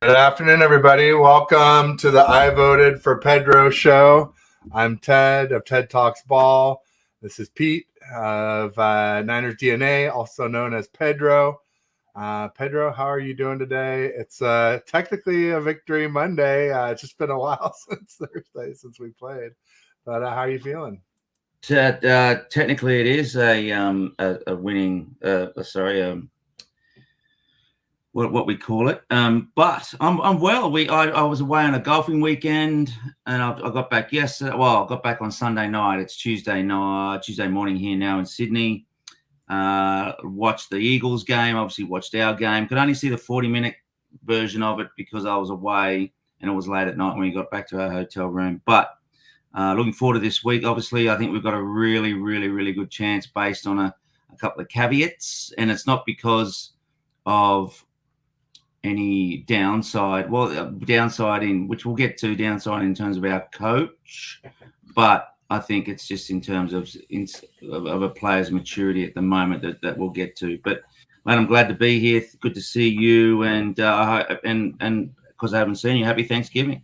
Good afternoon, everybody. Welcome to the I Voted for Pedro show. I'm Ted of Ted Talks Ball. This is Pete of Niners DNA, also known as Pedro. Pedro, how are you doing today? It's technically a Victory Monday. It's just been a while since Thursday since we played. But how are you feeling? Technically, it is a winning. What we call it. But I'm well. I was away on a golfing weekend, and I got back yesterday. Well, I got back on Sunday night. It's Tuesday morning here now in Sydney. Watched the Eagles game. Obviously, watched our game. Could only see the 40-minute version of it because I was away, and it was late at night when we got back to our hotel room. But looking forward to this week. Obviously, I think we've got a really, really, really good chance based on a couple of caveats, and it's not because of any downside. Well, downside in which we'll get to, downside in terms of our coach, but I think it's just in terms of a player's maturity at the moment that we'll get to. But mate, I'm glad to be here. Good to see you, and because I haven't seen you, happy Thanksgiving.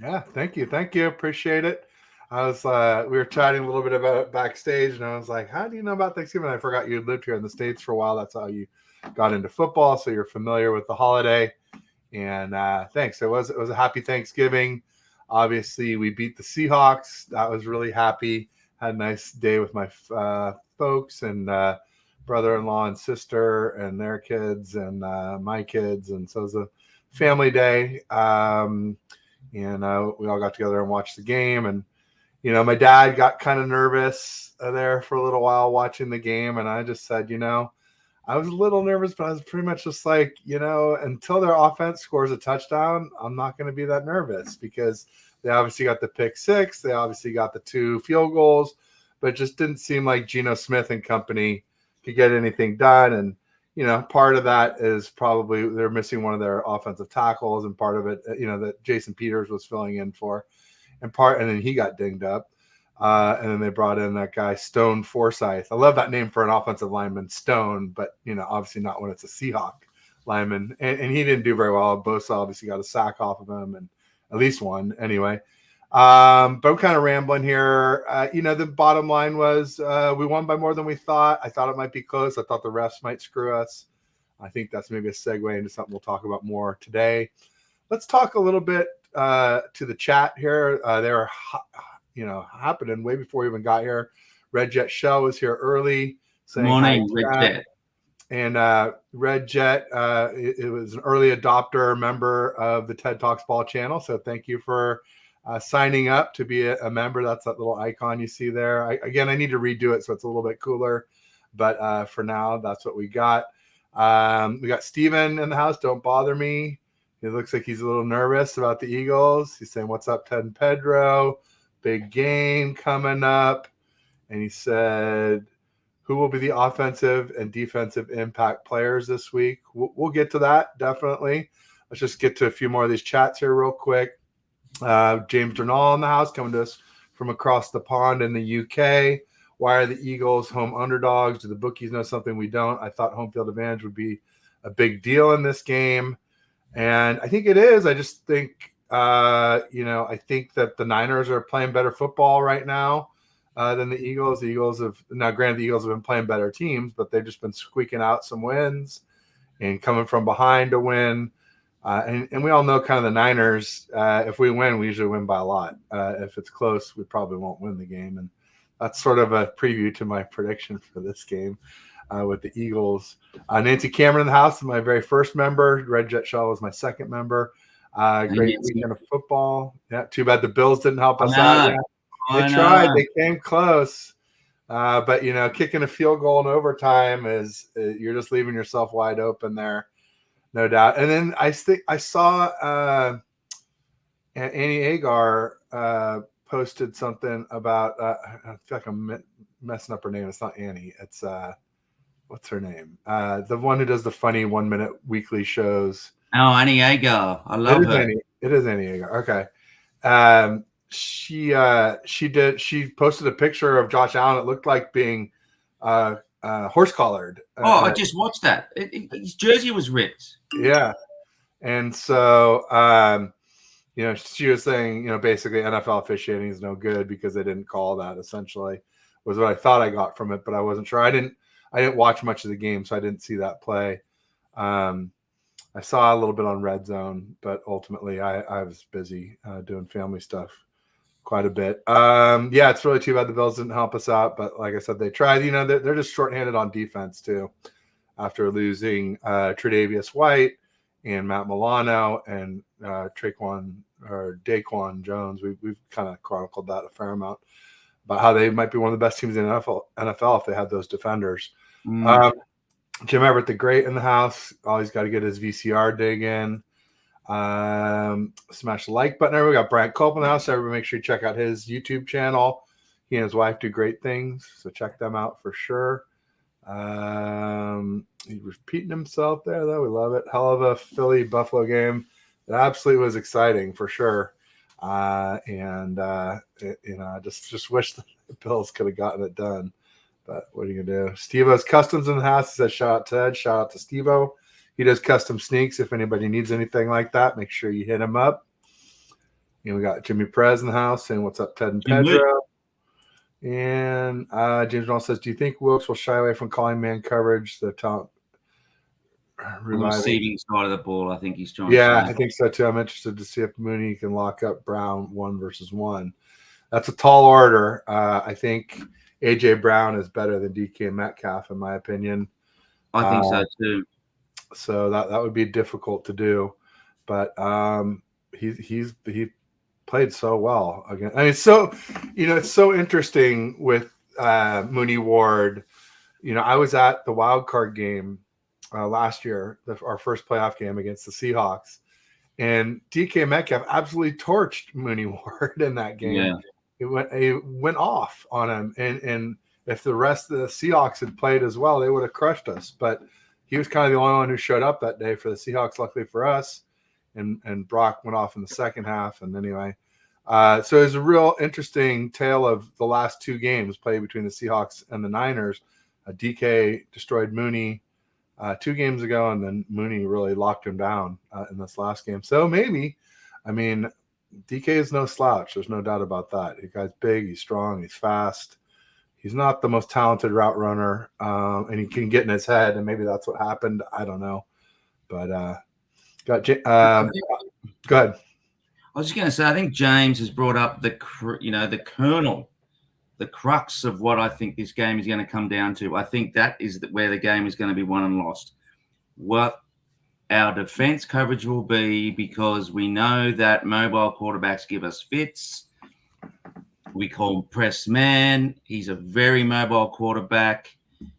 Yeah, thank you, appreciate it. I was we were chatting a little bit about it backstage, and I was like, "How do you know about Thanksgiving?" I forgot you lived here in the States for a while. That's how you got into football, so you're familiar with the holiday. And thanks. It was a happy Thanksgiving. Obviously, we beat the Seahawks. That was really happy. Had a nice day with my folks and brother-in-law and sister and their kids and my kids, and so it was a family day. And we all got together and watched the game. And my dad got kind of nervous there for a little while watching the game, and I just said, I was a little nervous, but I was pretty much just like, until their offense scores a touchdown, I'm not going to be that nervous because they obviously got the pick six. They obviously got the 2 field goals, but it just didn't seem like Geno Smith and company could get anything done. And, part of that is probably they're missing one of their offensive tackles, and part of it, that Jason Peters was filling in for, and then he got dinged up. And then they brought in that guy, Stone Forsythe. I love that name for an offensive lineman, Stone, but, obviously not when it's a Seahawk lineman. And he didn't do very well. Bosa obviously got a sack off of him, and at least one anyway. But I'm kind of rambling here. The bottom line was we won by more than we thought. I thought it might be close. I thought the refs might screw us. I think that's maybe a segue into something we'll talk about more today. Let's talk a little bit to the chat here. They were happening way before we even got here. Red Jet Shell was here early. Saying morning, Red Jet. And Red Jet, it was an early adopter member of the TED Talks Ball channel. So thank you for signing up to be a member. That's that little icon you see there. I need to redo it so it's a little bit cooler. But for now, that's what we got. We got Steven in the house. Don't bother me. It looks like he's a little nervous about the Eagles. He's saying, "What's up, Ted and Pedro? Big game coming up." And he said, "Who will be the offensive and defensive impact players this week?" We'll get to that, definitely. Let's just get to a few more of these chats here real quick. James Dernall in the house, coming to us from across the pond in the UK. Why are the Eagles home underdogs? Do the bookies know something we don't? I thought home field advantage would be a big deal in this game. And I think it is. I just think I think that the Niners are playing better football right now than the Eagles. The Eagles have granted the Eagles have been playing better teams, but they've just been squeaking out some wins and coming from behind to win. And we all know kind of the Niners. If we win, we usually win by a lot. If it's close, we probably won't win the game. And that's sort of a preview to my prediction for this game with the Eagles. Nancy Cameron in the house is my very first member. Red Jet Shaw was my second member. Great weekend of football. Yeah, too bad the Bills didn't help us out. Yeah. They tried. They came close. But, kicking a field goal in overtime is you're just leaving yourself wide open there, no doubt. And then I saw Annie Agar posted something about I feel like I'm messing up her name. It's not Annie. It's what's her name? The one who does the funny 1-minute weekly shows. Oh, Annie Agar. I love her. It is Annie Agar. Okay. She posted a picture of Josh Allen. It looked like being horse collared. I just watched that. His jersey was ripped. Yeah. And so, she was saying, basically NFL officiating is no good because they didn't call that, essentially, was what I thought I got from it, but I wasn't sure. I didn't watch much of the game, so I didn't see that play. I saw a little bit on Red Zone, but ultimately I was busy doing family stuff quite a bit. Yeah, it's really too bad the Bills didn't help us out, but like I said, they tried. They're just shorthanded on defense too, after losing Tre'Davious White and Matt Milano and Daquan Jones. We've kind of chronicled that a fair amount about how they might be one of the best teams in the NFL if they had those defenders. Jim Everett the Great in the house. Always got to get his VCR dig in. Smash the like button. We got Brant Culp in the house. Everybody make sure you check out his YouTube channel. He and his wife do great things, so check them out for sure. He's repeating himself there, though. We love it. Hell of a Philly Buffalo game. It absolutely was exciting for sure. I just wish the Bills could have gotten it done. But what are you gonna do? Steve-O's Customs in the house. He says, shout out to Ed. Shout out to Steve-O. He does custom sneaks. If anybody needs anything like that, make sure you hit him up. And we got Jimmy Perez in the house saying, what's up, Ted and Pedro? And James Brown says, do you think Wilkes will shy away from calling man coverage? The talent receiving side of the ball, I think he's trying. Yeah, I think so too. I'm interested to see if Mooney can lock up Brown 1-versus-1. That's a tall order. I think AJ Brown is better than DK Metcalf, in my opinion. I think so too. So that would be difficult to do, but he played so well again. I mean, so it's so interesting with Mooney Ward. I was at the wild card game last year, our first playoff game against the Seahawks, and DK Metcalf absolutely torched Mooney Ward in that game. Yeah. It went off on him, and if the rest of the Seahawks had played as well, they would have crushed us. But he was kind of the only one who showed up that day for the Seahawks, luckily for us. And Brock went off in the second half. And anyway, so it's a real interesting tale of the last two games played between the Seahawks and the Niners. DK destroyed Mooney 2 games ago, and then Mooney really locked him down in this last game. So maybe, DK is no slouch. There's no doubt about that. The guy's big, he's strong, he's fast. He's not the most talented route runner, and he can get in his head, and maybe that's what happened. I don't know. But go ahead. I was just going to say, I think James has brought up the kernel, the crux of what I think this game is going to come down to. I think that is where the game is going to be won and lost. What our defense coverage will be, because we know that mobile quarterbacks give us fits. We call him press man. He's a very mobile quarterback,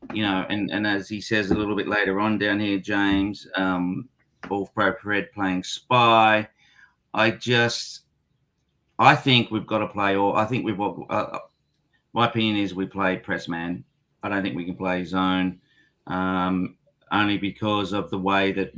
and as he says a little bit later on down here, James, All Pro Pred playing spy. I think we've got to play all. I think my opinion is we play press man. I don't think we can play zone, only because of the way that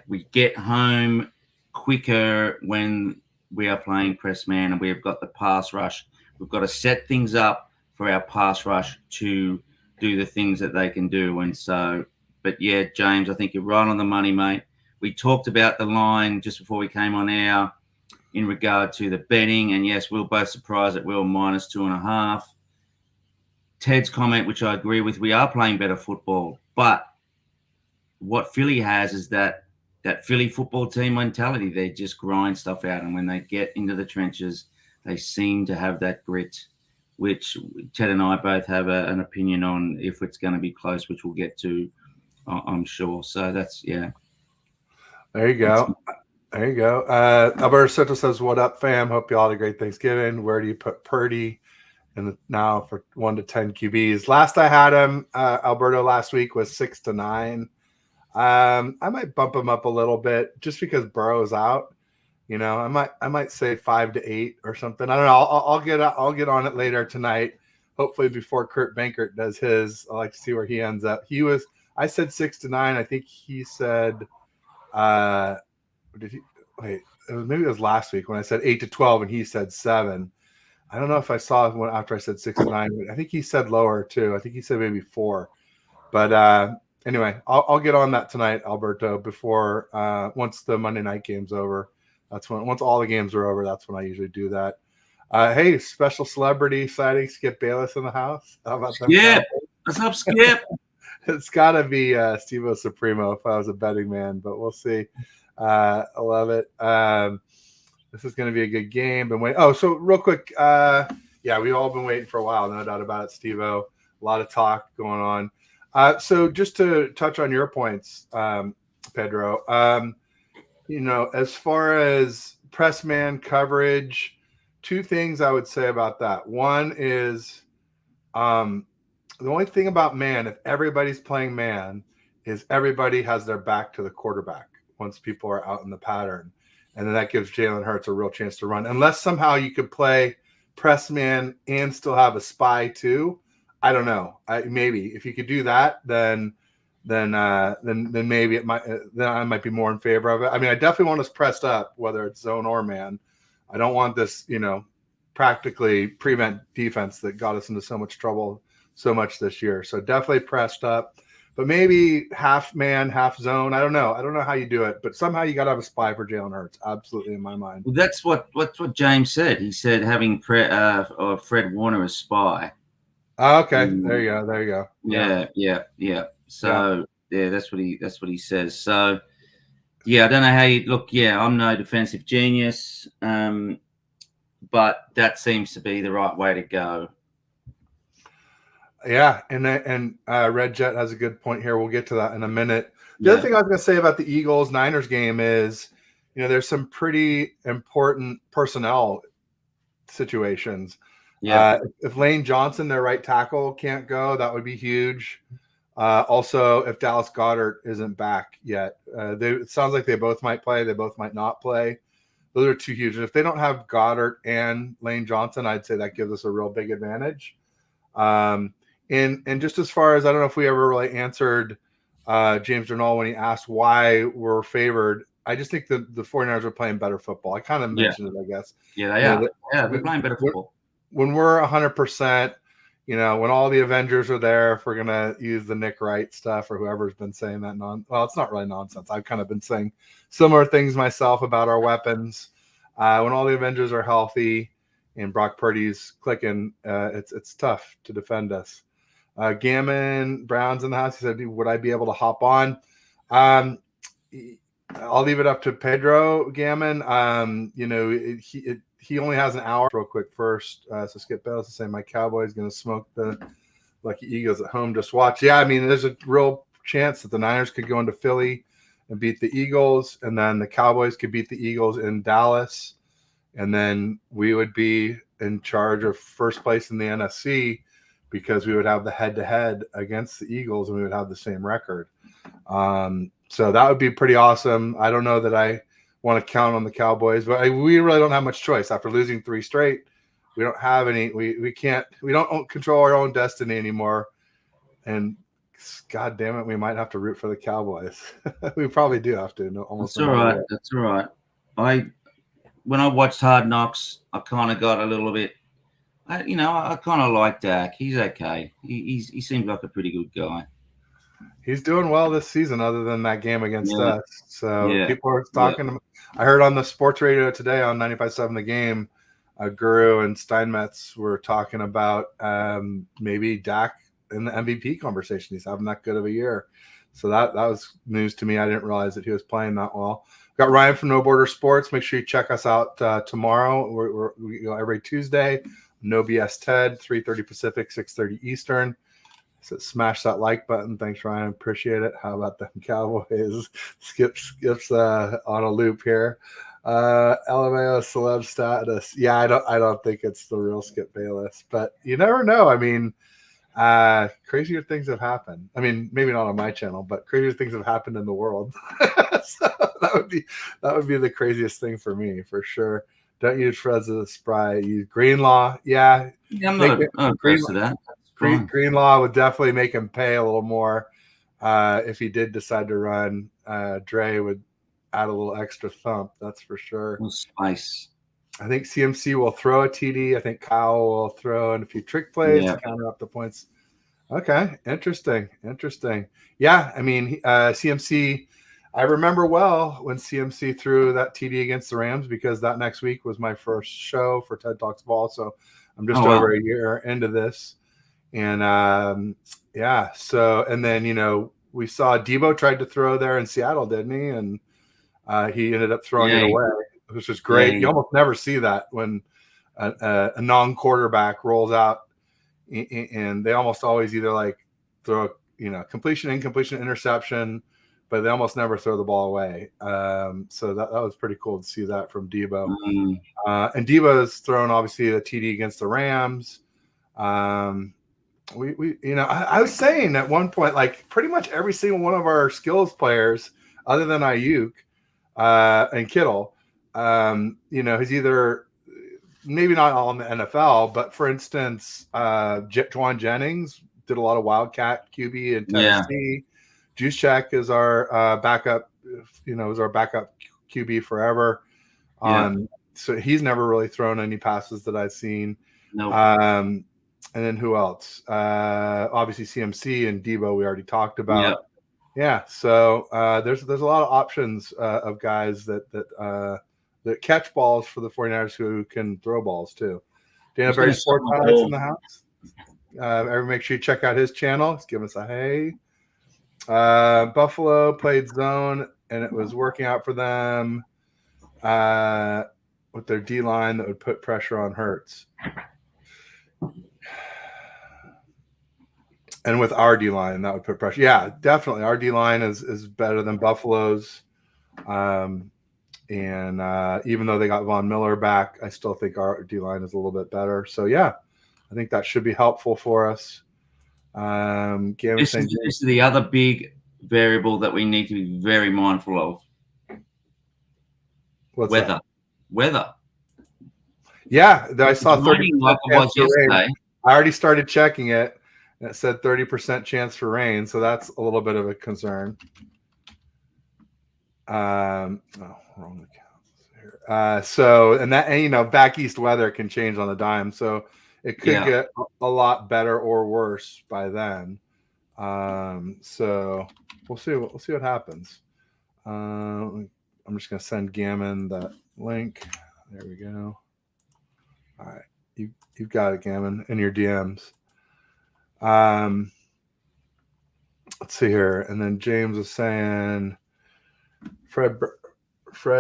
we get home quicker when we are playing press man, and we've got the pass rush. We've got to set things up for our pass rush to do the things that they can do. And so, but yeah, James, I think you're right on the money, mate. We talked about the line just before we came on air in regard to the betting. And yes, we were both surprised that we were -2.5. Ted's comment, which I agree with, we are playing better football. But what Philly has is that Philly football team mentality. They just grind stuff out. And when they get into the trenches, they seem to have that grit, which Ted and I both have an opinion on if it's going to be close, which we'll get to, I'm sure. So that's, yeah. There you go. There you go. Alberto Soto says, what up, fam? Hope you all had a great Thanksgiving. Where do you put Purdy now for 1 to 10 QBs? Last I had him, Alberto, last week was 6 to 9. I might bump him up a little bit just because Burrow's out. I might say 5 to 8 or something. I don't know. I'll get on it later tonight. Hopefully before Kurt Bankert does his. I like to see where he ends up. I said 6 to 9. I think he said maybe it was last week when I said 8 to 12 and he said 7. I don't know if I saw one after I said 6 to 9. I think he said lower too. I think he said maybe 4. But anyway, I'll get on that tonight, Alberto, before once the Monday night game's over. That's when, once all the games are over, that's when I usually do that. Hey, special celebrity sighting, Skip Bayless in the house. How about that? Skip, what's up, Skip? It's got to be Steve-O Supremo if I was a betting man, but we'll see. I love it. This is going to be a good game. Been waiting. Oh, so real quick, yeah, we've all been waiting for a while, no doubt about it, Steve-O. A lot of talk going on. So just to touch on your points, Pedro, you know, as far as press man coverage, two things I would say about that. One is the only thing about man, if everybody's playing man, is everybody has their back to the quarterback once people are out in the pattern. And then that gives Jalen Hurts a real chance to run. Unless somehow you could play press man and still have a spy too. I don't know. Maybe if you could do that, then maybe it might. Then I might be more in favor of it. I mean, I definitely want us pressed up, whether it's zone or man. I don't want this, you know, practically prevent defense that got us into so much trouble so much this year. So definitely pressed up, but maybe half man, half zone. I don't know. I don't know how you do it, but somehow you got to have a spy for Jalen Hurts. Absolutely, in my mind. Well, that's what James said. He said having Fred Warner as spy. Oh, okay, there you go. There you go. Yeah. So yeah, that's what he says. So yeah, I don't know how you look. Yeah, I'm no defensive genius, but that seems to be the right way to go. Yeah, and Red Jet has a good point here. We'll get to that in a minute. The other thing I was going to say about the Eagles-Niners game is, you know, there's some pretty important personnel situations. Yeah. If Lane Johnson, their right tackle, can't go, that would be huge. Also, if Dallas Goedert isn't back yet, it sounds like they both might play. They both might not play. Those are two huge. And if they don't have Goddard and Lane Johnson, I'd say that gives us a real big advantage. And just as far as, I don't know if we ever really answered James Darnall when he asked why we're favored. I just think the 49ers are playing better football. I kind of mentioned it, I guess. Yeah, they are. They're playing better football. When we're 100%, you know, when all the Avengers are there, if we're going to use the Nick Wright stuff or whoever's been saying that well, it's not really nonsense. I've kind of been saying similar things myself about our weapons. When all the Avengers are healthy and Brock Purdy's clicking, it's tough to defend us. Gammon Brown's in the house. He said, would I be able to hop on? I'll leave it up to Pedro Gammon. You know, he only has an hour. Real quick first. So Skip Bayless is saying my Cowboys going to smoke the Lucky Eagles at home. Just watch. Yeah, I mean, there's a real chance that the Niners could go into Philly and beat the Eagles, and then the Cowboys could beat the Eagles in Dallas, and then we would be in charge of first place in the NFC because we would have the head-to-head against the Eagles and we would have the same record. So that would be pretty awesome. I don't know that I want to count on the Cowboys, but we really don't have much choice after losing 3 straight. We don't have any. We don't control our own destiny anymore. And God damn it, we might have to root for the Cowboys. We probably do have to. That's all right. That's all right. When I watched Hard Knocks, I kind of got a little bit. I kind of like Dak. He's okay. He seems like a pretty good guy. He's doing well this season, other than that game against us. So people are talking. Yeah. I heard on the sports radio today on 95.7 The Game, Guru and Steinmetz were talking about maybe Dak in the MVP conversation. He's having that good of a year. So that was news to me. I didn't realize that he was playing that well. Got Ryan from No Border Sports. Make sure you check us out tomorrow. We go every Tuesday. No BS Ted, 3:30 Pacific, 6:30 Eastern. So smash that like button. Thanks, Ryan. Appreciate it. How about them Cowboys? Skips on a loop here. LMAO celeb status. Yeah, I don't think it's the real Skip Bayless, but you never know. I mean, crazier things have happened. I mean, maybe not on my channel, but crazier things have happened in the world. So that would be the craziest thing for me, for sure. Don't use Fred's as a spry. Use Greenlaw. Yeah, I'm not opposed to that. Greenlaw would definitely make him pay a little more if he did decide to run. Dre would add a little extra thump. That's for sure. A little spice. I think CMC will throw a TD. I think Kyle will throw in a few trick plays to counter up the points Okay, interesting. Yeah, I mean, CMC. I remember well when CMC threw that TD against the Rams because that next week was my first show for TED Talks Ball. So I'm just Oh wow. over a year into this, and yeah. So and then we saw Debo tried to throw there in Seattle, didn't he? And he ended up throwing it Yeah, away, which is yeah, great. You almost never see that when a non-quarterback rolls out, and they almost always either like throw completion, incompletion, interception, but they almost never throw the ball away. So that was pretty cool to see that from Debo. And Debo has thrown obviously a TD against the Rams. I was saying at one point, like pretty much every single one of our skills players, other than Ayuk and Kittle, he's either maybe not all in the NFL, but for instance, Juwan Jennings did a lot of Wildcat QB in Tennessee. Juszczyk is our backup, is our backup QB forever. So he's never really thrown any passes that I've seen. No. And then who else? Obviously CMC and Debo we already talked about. Yeah. So there's a lot of options of guys that catch balls for the 49ers who can throw balls too. Dana Berry Sports Highlights in the house. Make sure you check out his channel. Let's give us a hey. Buffalo played zone and it was working out for them with their D line that would put pressure on Hurts. And with our D line, that would put pressure. Yeah, definitely. Our D line is better than Buffalo's. And even though they got Von Miller back, I still think our D line is a little bit better. So yeah, I think that should be helpful for us. This is the other big variable that we need to be very mindful of. What's weather? That? Weather. Yeah, I saw 30% like it was yesterday. I already started checking it, and it said 30% chance for rain, so that's a little bit of a concern. Wrong account. So and back east weather can change on a dime, so it could get a lot better or worse by then. So we'll see what happens. I'm just gonna send Gammon that link. There we go. All right, you've got it, Gammon, in your DMs. Let's see here, and then James was saying Fred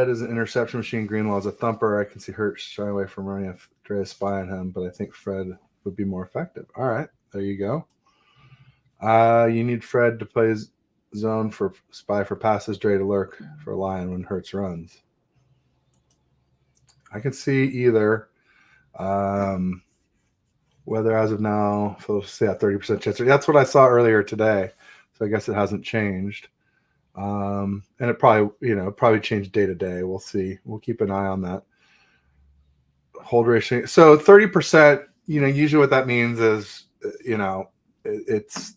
is an interception machine. Greenlaw is a thumper. I can see Hurts shy away from running if Dre is spy on him, but I think Fred would be more effective. All right, there you go. You need Fred to play zone for spy for passes, Dre to lurk for a lion when Hurts runs. I can see either. Whether as of now, so say 30% chance. That's what I saw earlier today. So I guess it hasn't changed. And it probably changed day to day. We'll see. We'll keep an eye on that. Hold ratio. So 30%, usually what that means is, it's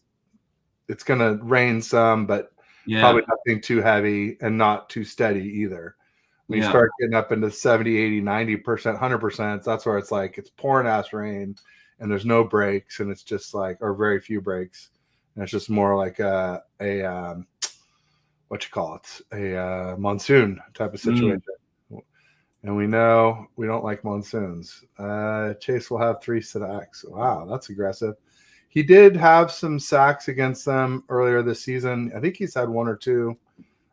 going to rain some, but probably nothing too heavy and not too steady either. When you start getting up into 70, 80, 90%, 100%, that's where it's like it's pouring ass rain and there's no breaks and it's just like, or very few breaks. And it's just more like a monsoon type of situation. And we know we don't like monsoons. Chase will have 3 sacks. Wow, that's aggressive. He did have some sacks against them earlier this season. I think he's had 1 or 2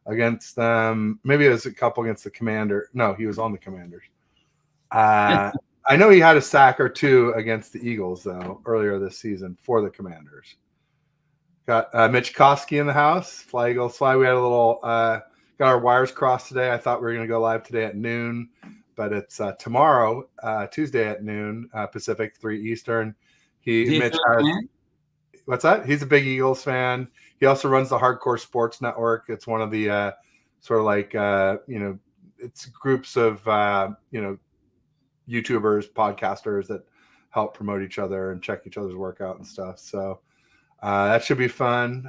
against them. Maybe it was a couple against the Commander. No, he was on the Commanders. I know he had a sack or 2 against the Eagles, though, earlier this season for the Commanders. Got Mitch Koski in the house. Fly Eagles Fly. We had a little got our wires crossed today. I thought we were going to go live today at noon, but it's tomorrow, Tuesday at noon, Pacific, 3 Eastern. What's that? He's a big Eagles fan. He also runs the Hardcore Sports Network. It's one of the sort of like it's groups of YouTubers, podcasters that help promote each other and check each other's workout and stuff. So that should be fun.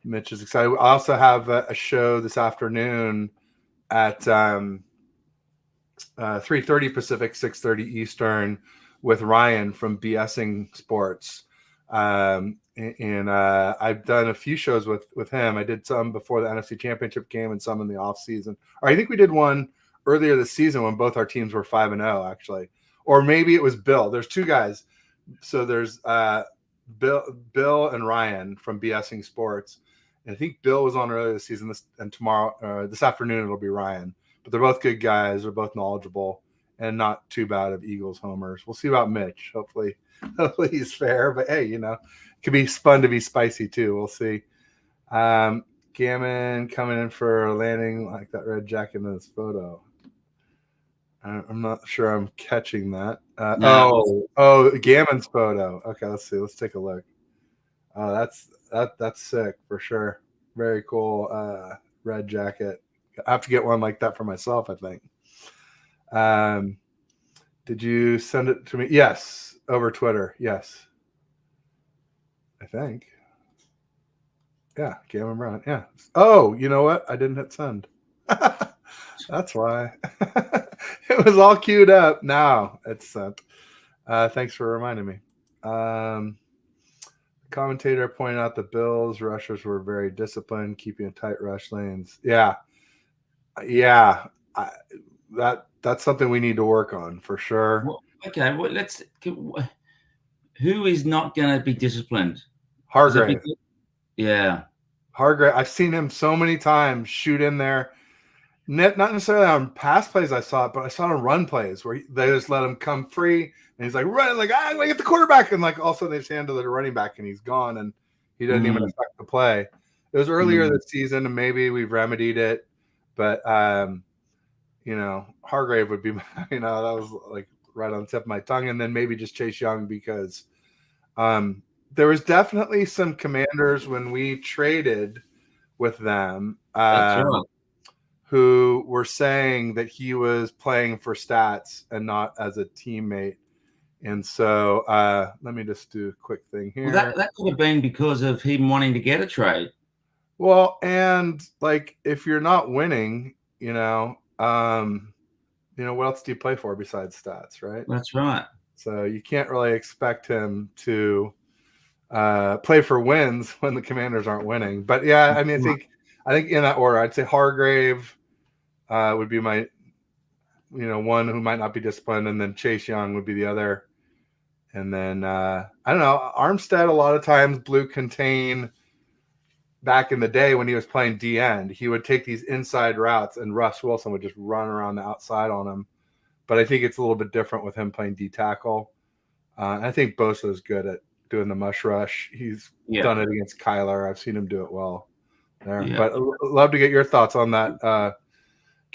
Mitch is excited. I also have a show this afternoon at 3:30 Pacific, 6:30 Eastern with Ryan from BSing Sports. And I've done a few shows with him. I did some before the NFC Championship game and some in the off season. Or I think we did one earlier this season when both our teams were 5-0, actually. Or maybe it was Bill. There's two guys. So there's Bill and Ryan from BSing Sports. And I think Bill was on earlier this season. This afternoon it'll be Ryan. But they're both good guys. They're both knowledgeable and not too bad of Eagles homers. We'll see about Mitch. Hopefully he's fair. But hey, it could be fun to be spicy too. We'll see. Gammon coming in for a landing like that red jacket in this photo. I'm not sure I'm catching that. No. Gammon's photo. Okay, let's see. Let's take a look. Oh, that's sick for sure. Very cool red jacket. I have to get one like that for myself, I think. Did you send it to me? Yes, over Twitter. Yes, I think. Yeah, Gammon Brown. Yeah. Oh, you know what? I didn't hit send. That's why. It was all queued up. Now it's sent. Thanks for reminding me. Commentator pointed out the Bills rushers were very disciplined, keeping tight rush lanes. Yeah. That's something we need to work on for sure. Well, okay. Well, who is not going to be disciplined? Hargrave. Yeah. Hargrave. I've seen him so many times shoot in there. Not necessarily on pass plays, I saw it, but I saw it on run plays where they just let him come free, and he's like running, like I'm gonna get the quarterback, and like all of a sudden they just hand to the running back, and he's gone, and he doesn't even affect the play. It was earlier this season, and maybe we've remedied it, but Hargrave would be, that was like right on the tip of my tongue, and then maybe just Chase Young because there was definitely some Commanders when we traded with them. That's right. Who were saying that he was playing for stats and not as a teammate. And so let me just do a quick thing here. Well, that could have been because of him wanting to get a trade. Well, and like if you're not winning, what else do you play for besides stats, right? That's right. So you can't really expect him to play for wins when the Commanders aren't winning. But yeah, I mean, I think in that order, I'd say Hargrave would be my, one who might not be disciplined, and then Chase Young would be the other. And then, I don't know, Armstead a lot of times blew contain back in the day when he was playing D-end. He would take these inside routes, and Russ Wilson would just run around the outside on him. But I think it's a little bit different with him playing D-tackle. I think Bosa is good at doing the mush rush. He's done it against Kyler. I've seen him do it well there. Yeah. But I'd love to get your thoughts on that.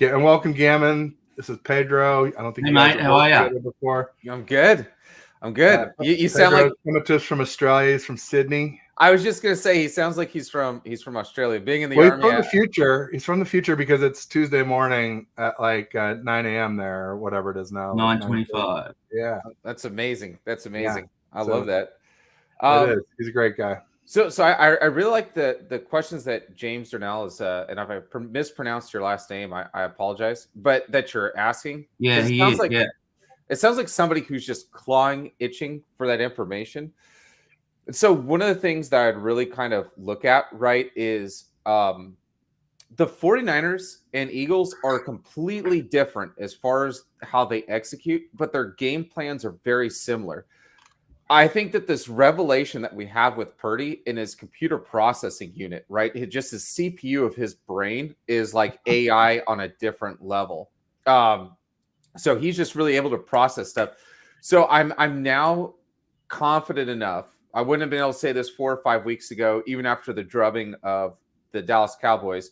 And welcome, Gammon. This is Pedro. I don't think you guys how are you? Before. I'm good. You sound like coming to us from Australia. He's from Sydney. I was just gonna say he sounds like he's from Australia. Being in the army. He's from the future. He's from the future because it's Tuesday morning at like 9 a.m. there or whatever it is now. 9:25. Yeah, that's amazing. Yeah. I love that. It is. He's a great guy. So I really like the questions that James Durnell is, and if I mispronounced your last name, I apologize, but that you're asking. Yeah, he sounds like, it sounds like somebody who's just itching for that information. So one of the things that I'd really kind of look at, right, is the 49ers and Eagles are completely different as far as how they execute, but their game plans are very similar. I think that this revelation that we have with Purdy in his computer processing unit, right? Just his CPU of his brain is like AI on a different level. So he's just really able to process stuff. So I'm now confident enough. I wouldn't have been able to say this 4 or 5 weeks ago, even after the drubbing of the Dallas Cowboys,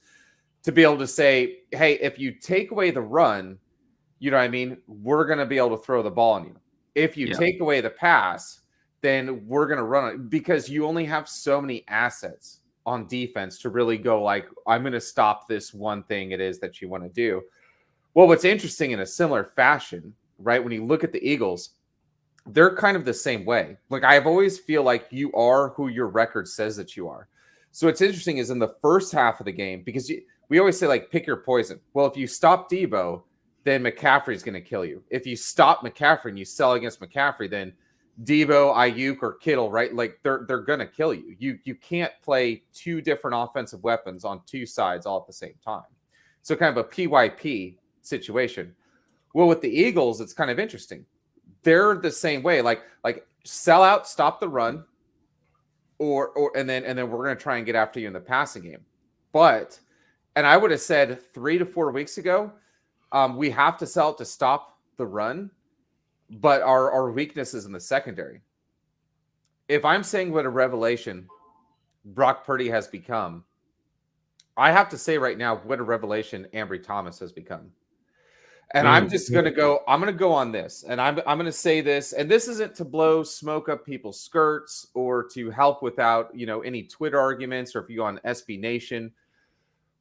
to be able to say, hey, if you take away the run, you know what I mean? We're going to be able to throw the ball on you. If you take away the pass, then we're going to run it, because you only have so many assets on defense to really go like, I'm going to stop this one thing it is that you want to do. Well, what's interesting in a similar fashion, right? When you look at the Eagles, they're kind of the same way. Like I've always feel like you are who your record says that you are. So what's interesting is in the first half of the game, because we always say like, pick your poison. Well, if you stop Debo, then McCaffrey's going to kill you. If you stop McCaffrey and you sell against McCaffrey, then Debo, Ayuk, or Kittle, right? Like they're gonna kill you. You can't play two different offensive weapons on two sides all at the same time. So kind of a PYP situation. Well, with the Eagles, it's kind of interesting. They're the same way. Like sell out, stop the run, and then we're gonna try and get after you in the passing game. But and I would have said 3 to 4 weeks ago, we have to sell it to stop the run, but our weakness is in the secondary. If I'm saying what a revelation Brock Purdy has become, I have to say right now what a revelation Ambry Thomas has become. And I'm just going to go on this, and I'm going to say this, and this isn't to blow smoke up people's skirts or to help without, any Twitter arguments, or if you go on SB Nation,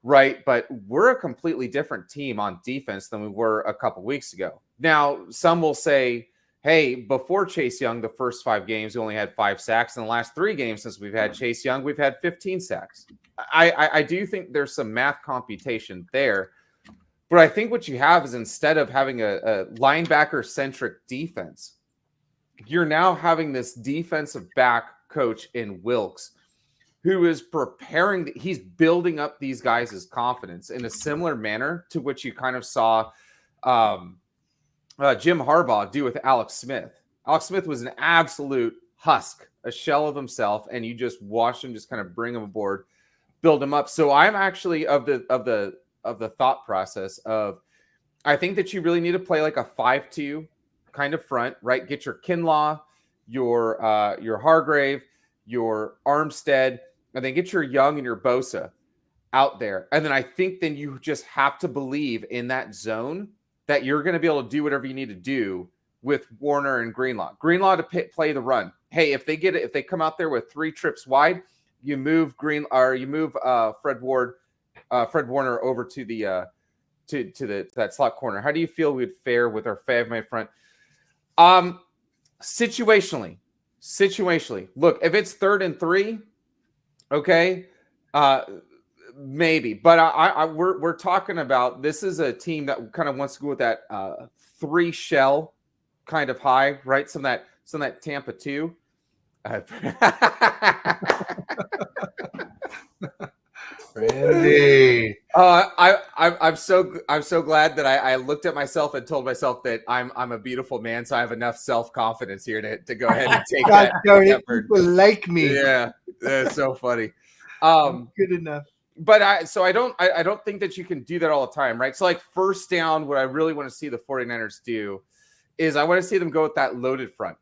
right? But we're a completely different team on defense than we were a couple weeks ago. Now, some will say, hey, before Chase Young, the first 5 games, we only had 5 sacks. In the last 3 games since we've had Chase Young, we've had 15 sacks. I do think there's some math computation there. But I think what you have is, instead of having a linebacker-centric defense, you're now having this defensive back coach in Wilkes who is he's building up these guys' confidence in a similar manner to what you kind of saw Jim Harbaugh do with Alex Smith. Alex Smith was an absolute husk, a shell of himself, and you just watch him just kind of bring him aboard, build him up. So I'm actually of the thought process of, I think that you really need to play like a 5-2 kind of front, right? Get your Kinlaw, your Hargrave, your Armstead, and then get your Young and your Bosa out there. And then I think then you just have to believe in that zone that you're going to be able to do whatever you need to do with Warner and Greenlaw. Greenlaw to play the run. Hey, if they come out there with 3 trips wide, you move Fred Warner over to the that slot corner. How do you feel we'd fare with our 5-man front? Situationally, look, if it's 3rd and 3, okay, maybe. But we're talking about, this is a team that kind of wants to go with that 3 shell kind of high, right? Some of that Tampa 2. Randy. I'm so glad that I looked at myself and told myself that I'm a beautiful man, so I have enough self-confidence here to go ahead and take that. People like me. Yeah, that's so funny. Good enough. But I don't think that you can do that all the time, right? So like first down, what I really want to see the 49ers do is I want to see them go with that loaded front.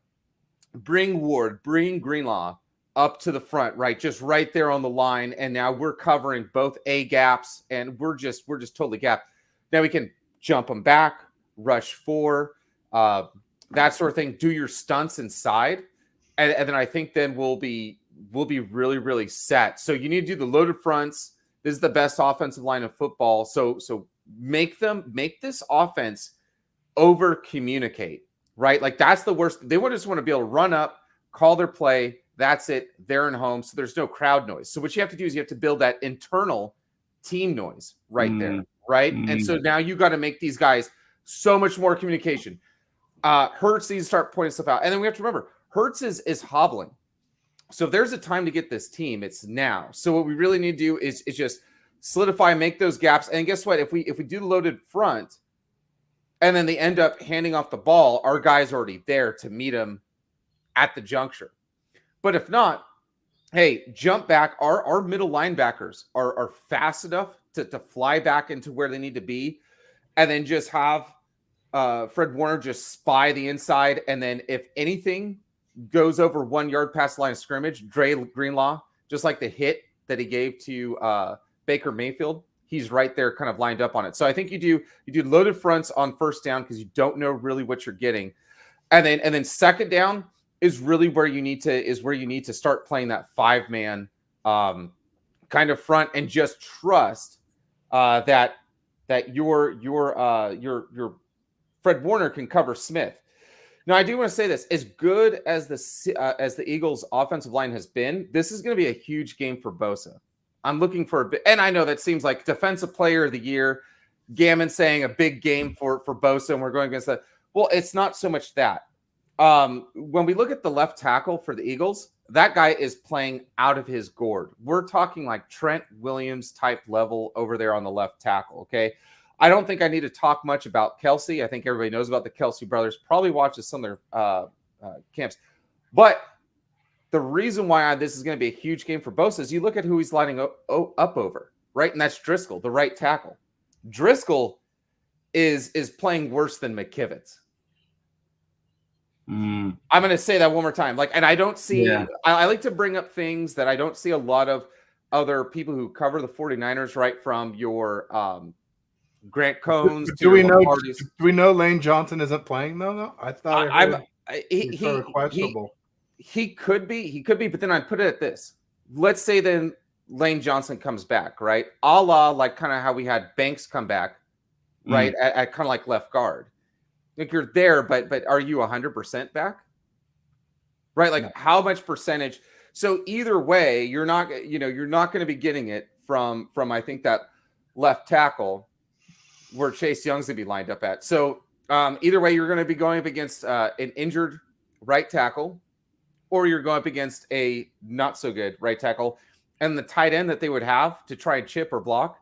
Bring Ward, bring Greenlaw up to the front, right? Just right there on the line. And now we're covering both A gaps, and we're just totally gapped. Now we can jump them back, rush 4, that sort of thing. Do your stunts inside. And then I think then we'll be really, really set. So you need to do the loaded fronts. This is the best offensive line of football. So make this offense over communicate, right? Like that's the worst. They just want to be able to run up, call their play. That's it. They're in home. So there's no crowd noise. So what you have to do is you have to build that internal team noise right there. Right. And so now you got to make these guys so much more communication. Hurts needs to start pointing stuff out. And then we have to remember, Hurts is hobbling. So if there's a time to get this team, it's now. So what we really need to do is just solidify, make those gaps. And guess what? If we do the loaded front and then they end up handing off the ball, our guy's already there to meet them at the juncture. But if not, hey, jump back. Our middle linebackers are fast enough to fly back into where they need to be, and then just have Fred Warner just spy the inside. And then if anything goes over 1 yard past the line of scrimmage, Dre Greenlaw, just like the hit that he gave to Baker Mayfield, he's right there kind of lined up on it. So I think you do loaded fronts on first down because you don't know really what you're getting. And then second down is really where you need to start playing that 5-man kind of front, and just trust that your Fred Warner can cover Smith. Now, I do want to say this: as good as the Eagles' offensive line has been, this is going to be a huge game for Bosa. I'm looking for a bit, and I know that seems like Defensive Player of the Year. Gammon saying a big game for Bosa, and we're going against that. Well, it's not so much that. when we look at the left tackle for the Eagles, that guy is playing out of his gourd. We're talking like Trent Williams type level over there on the left tackle. Okay. I don't think I need to talk much about Kelsey. I think everybody knows about the Kelsey brothers, probably watches some of their camps. But the reason why this is going to be a huge game for Bosa is you look at who he's lining up over, right? And that's Driscoll, the right tackle. Driscoll is playing worse than McKivitz. I'm going to say that one more time. And I don't see, I like to bring up things that I don't see a lot of other people who cover the 49ers, right? From your Grant Cones. Do we know Lane Johnson isn't playing though? I thought he questionable. He could be, but then I put it at this. Let's say then Lane Johnson comes back, right? A la like kind of how we had Banks come back, right? At kind of like left guard. Like you're there, but are you 100% back? Right? Like how much percentage? So either way, you're not going to be getting it from I think that left tackle where Chase Young's going to be lined up at. So either way, you're going to be going up against an injured right tackle, or you're going up against a not so good right tackle, and the tight end that they would have to try and chip or block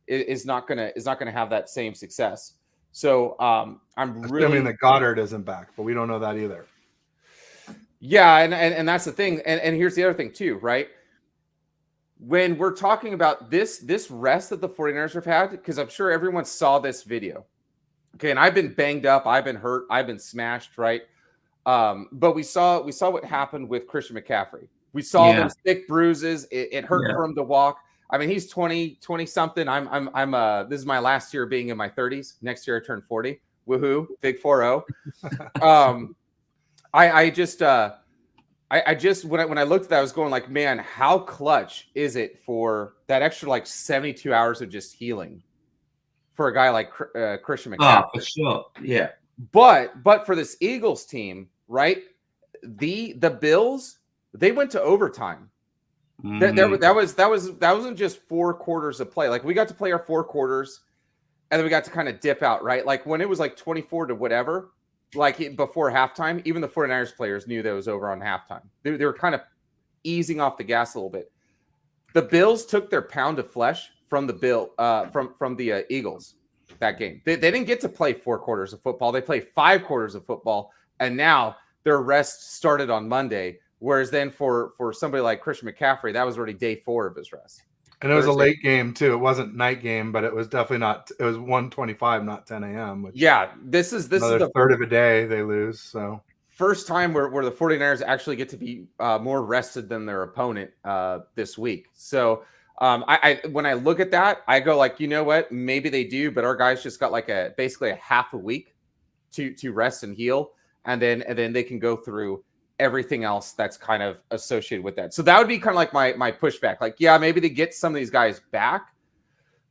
is not going to have that same success. So I'm assuming that Goddard isn't back, but we don't know that either. Yeah, and that's the thing. And here's the other thing too, right? When we're talking about this rest that the 49ers have had, because I'm sure everyone saw this video. Okay, and I've been banged up, I've been hurt, I've been smashed, right? But we saw what happened with Christian McCaffrey. We saw those thick bruises. It hurt for him to walk. I mean, he's 20 something. I'm this is my last year being in my 30s. Next year I turn 40. Woohoo, big 4-0. I just when I looked at that, I was going like, man, how clutch is it for that extra like 72 hours of just healing for a guy like Christian McCaffrey? Oh, for sure. Yeah. But for this Eagles team, right? The Bills, they went to overtime. That wasn't just 4 quarters of play. Like we got to play our 4 quarters, and then we got to kind of dip out, right? Like when it was like 24 to whatever, like before halftime, even the 49ers players knew that it was over on halftime. They were kind of easing off the gas a little bit. The Bills took their pound of flesh from the Eagles that game. They didn't get to play 4 quarters of football. They played 5 quarters of football, and now their rest started on Monday. Whereas then for somebody like Christian McCaffrey, that was already day 4 of his rest. And it was a late game too. It wasn't night game, but it was definitely not. It was 1:25, not 10 a.m. This is the third of a day they lose. So first time where the 49ers actually get to be more rested than their opponent this week. So I when I look at that, I go like, you know what? Maybe they do, but our guys just got like basically a half a week to rest and heal, and then they can go through everything else that's kind of associated with that. So that would be kind of like my pushback. Like, yeah, maybe they get some of these guys back,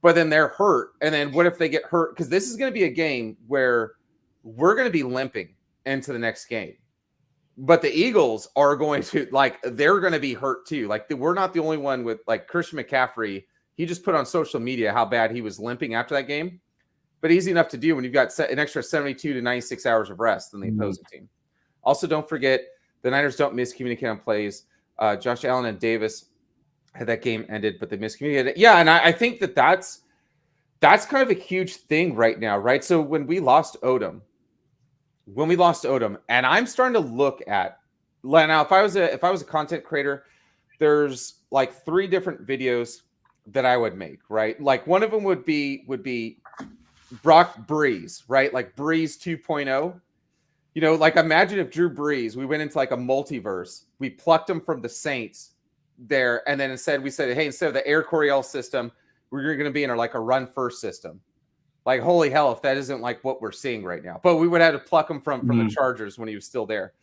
but then they're hurt. And then what if they get hurt? Because this is going to be a game where we're going to be limping into the next game. But the Eagles are going to, like, they're going to be hurt too. Like, we're not the only one with, like, Christian McCaffrey. He just put on social media how bad he was limping after that game. But easy enough to do when you've got an extra 72 to 96 hours of rest than the opposing team. Also, don't forget, the Niners don't miscommunicate on plays. Josh Allen and Davis had that game ended, but they miscommunicated. Yeah, and I think that's kind of a huge thing right now, right? So when we lost Odom, and I'm starting to look at now, if I was a content creator, there's like 3 different videos that I would make, right? Like one of them would be Brock Breeze, right? Like Breeze 2.0. You know, like imagine if Drew Brees, we went into like a multiverse. We plucked him from the Saints there. And then we said, hey, instead of the Air Coryell system, we're going to be in a run first system. Like, holy hell, if that isn't like what we're seeing right now. But we would have to pluck him from the Chargers when he was still there.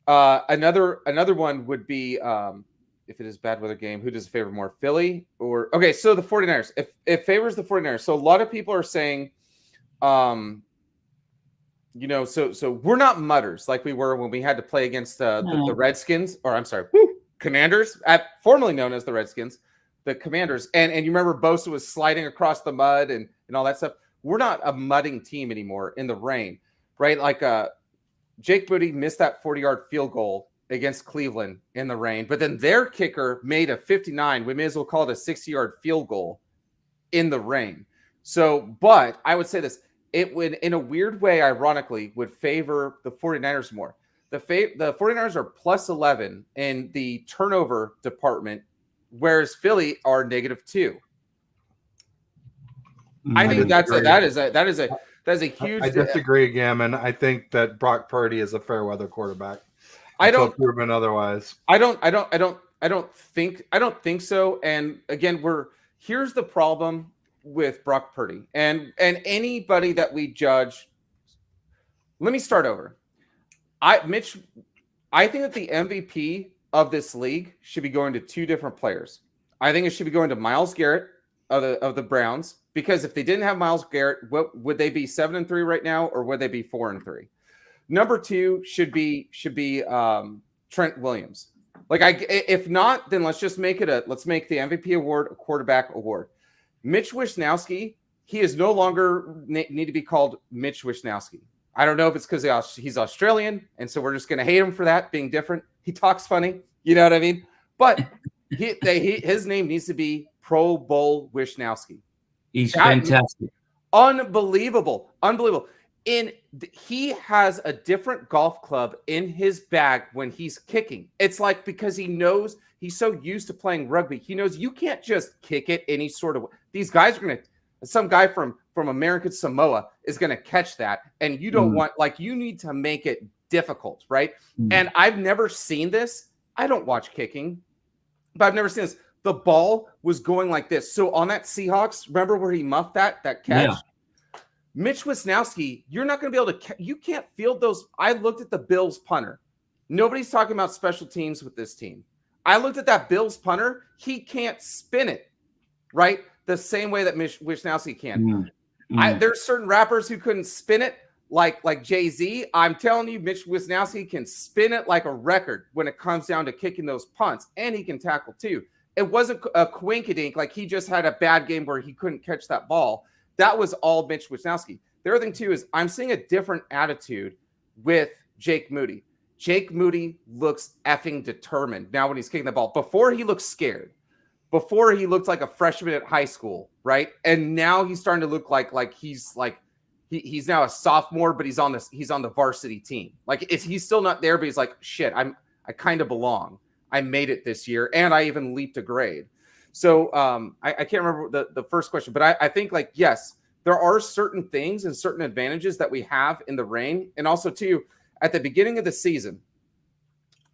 Another one would be, if it is bad weather game, who does it favor more, Philly or... Okay, so the 49ers. If it favors the 49ers. So a lot of people are saying... you know, so we're not mutters like we were when we had to play against the Redskins, or I'm sorry, Commanders, formerly known as the Redskins, the Commanders. And you remember Bosa was sliding across the mud and all that stuff. We're not a mudding team anymore in the rain, right? Like Jake Moody missed that 40-yard field goal against Cleveland in the rain, but then their kicker made a 59. We may as well call it a 60-yard field goal in the rain. So, but I would say this, it would, in a weird way, ironically, would favor the 49ers more. The 49ers are plus 11 in the turnover department, whereas Philly are -2. I think that is a huge. I disagree, Gammon. I think that Brock Purdy is a fair weather quarterback. I don't proven otherwise. I don't think so. And again, here's the problem with Brock Purdy and anybody that we judge. Let me start over. I think that the MVP of this league should be going to two different players. I think it should be going to Myles Garrett of the Browns, because if they didn't have Myles Garrett, what would they be, 7-3 right now, or would they be 4-3? Number two should be Trent Williams. If not, then let's make the MVP award a quarterback award. Mitch Wishnowsky, he is no longer need to be called Mitch Wishnowsky. I don't know if it's because he's Australian, and so we're just going to hate him for that being different. He talks funny, you know what I mean? But his name needs to be Pro Bowl Wishnowsky. He's fantastic. Unbelievable. He has a different golf club in his bag when he's kicking. It's like, because he knows, he's so used to playing rugby. He knows you can't just kick it any sort of way. These guys are going to, some guy from American Samoa is going to catch that. And you don't want, you need to make it difficult, right? And I've never seen this. I don't watch kicking, but I've never seen this. The ball was going like this. So on that Seahawks, remember where he muffed that catch? Yeah. Mitch Wishnowsky, you're not going to be able to – you can't field those. I looked at the Bills punter. Nobody's talking about special teams with this team. I looked at that Bills punter. He can't spin it, right, the same way that Mitch Wishnowsky can. There's certain rappers who couldn't spin it like Jay-Z. I'm telling you, Mitch Wishnowsky can spin it like a record when it comes down to kicking those punts, and he can tackle too. It wasn't a quinkadink, like he just had a bad game where he couldn't catch that ball. That was all Mitch Wishnowsky. The other thing, too, is I'm seeing a different attitude with Jake Moody. Jake Moody looks effing determined now when he's kicking the ball. Before, he looked scared. Before, he looked like a freshman at high school, right? And now he's starting to look like he's now a sophomore, but he's on the varsity team. He's still not there, but he's like, shit, I kind of belong. I made it this year, and I even leaped a grade. So I can't remember the first question, but I think, yes, there are certain things and certain advantages that we have in the rain. And also, too, at the beginning of the season,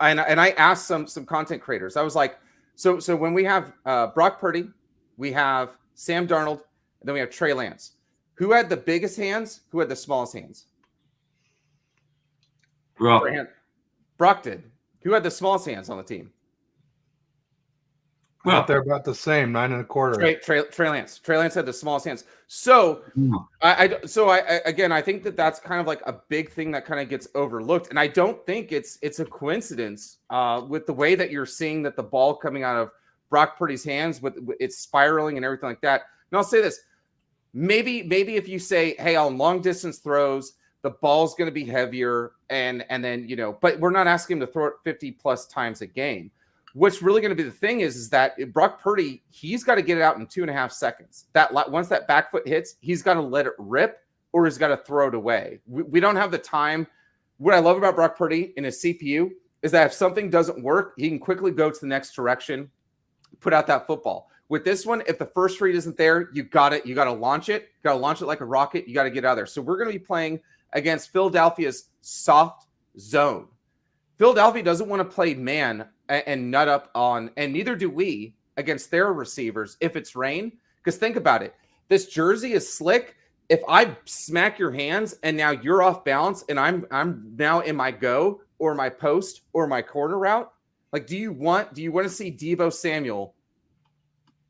and I asked some content creators, I was like, so when we have Brock Purdy, we have Sam Darnold, and then we have Trey Lance. Who had the biggest hands? Who had the smallest hands? Brock did. Who had the smallest hands on the team? Well, they're about the same, 9 1/4. Trey Lance. Trey Lance had the smallest hands. So, I think that's kind of like a big thing that kind of gets overlooked, and I don't think it's a coincidence with the way that you're seeing that the ball coming out of Brock Purdy's hands with it's spiraling and everything like that. And I'll say this: maybe if you say, hey, on long distance throws, the ball's going to be heavier, and then but we're not asking him to throw it 50 plus times a game. What's really going to be the thing is that Brock Purdy, he's got to get it out in 2.5 seconds. Once that back foot hits, he's got to let it rip, or he's got to throw it away. We don't have the time. What I love about Brock Purdy in his CPU is that if something doesn't work, he can quickly go to the next direction, put out that football. With this one, if the first read isn't there, you got to launch it. You got to launch it like a rocket. You got to get out of there. So we're going to be playing against Philadelphia's soft zone. Philadelphia doesn't want to play man and nut up on, and neither do we, against their receivers if it's rain. Because think about it. This jersey is slick. If I smack your hands and now you're off balance and I'm now in my go or my post or my corner route, do you want to see Deebo Samuel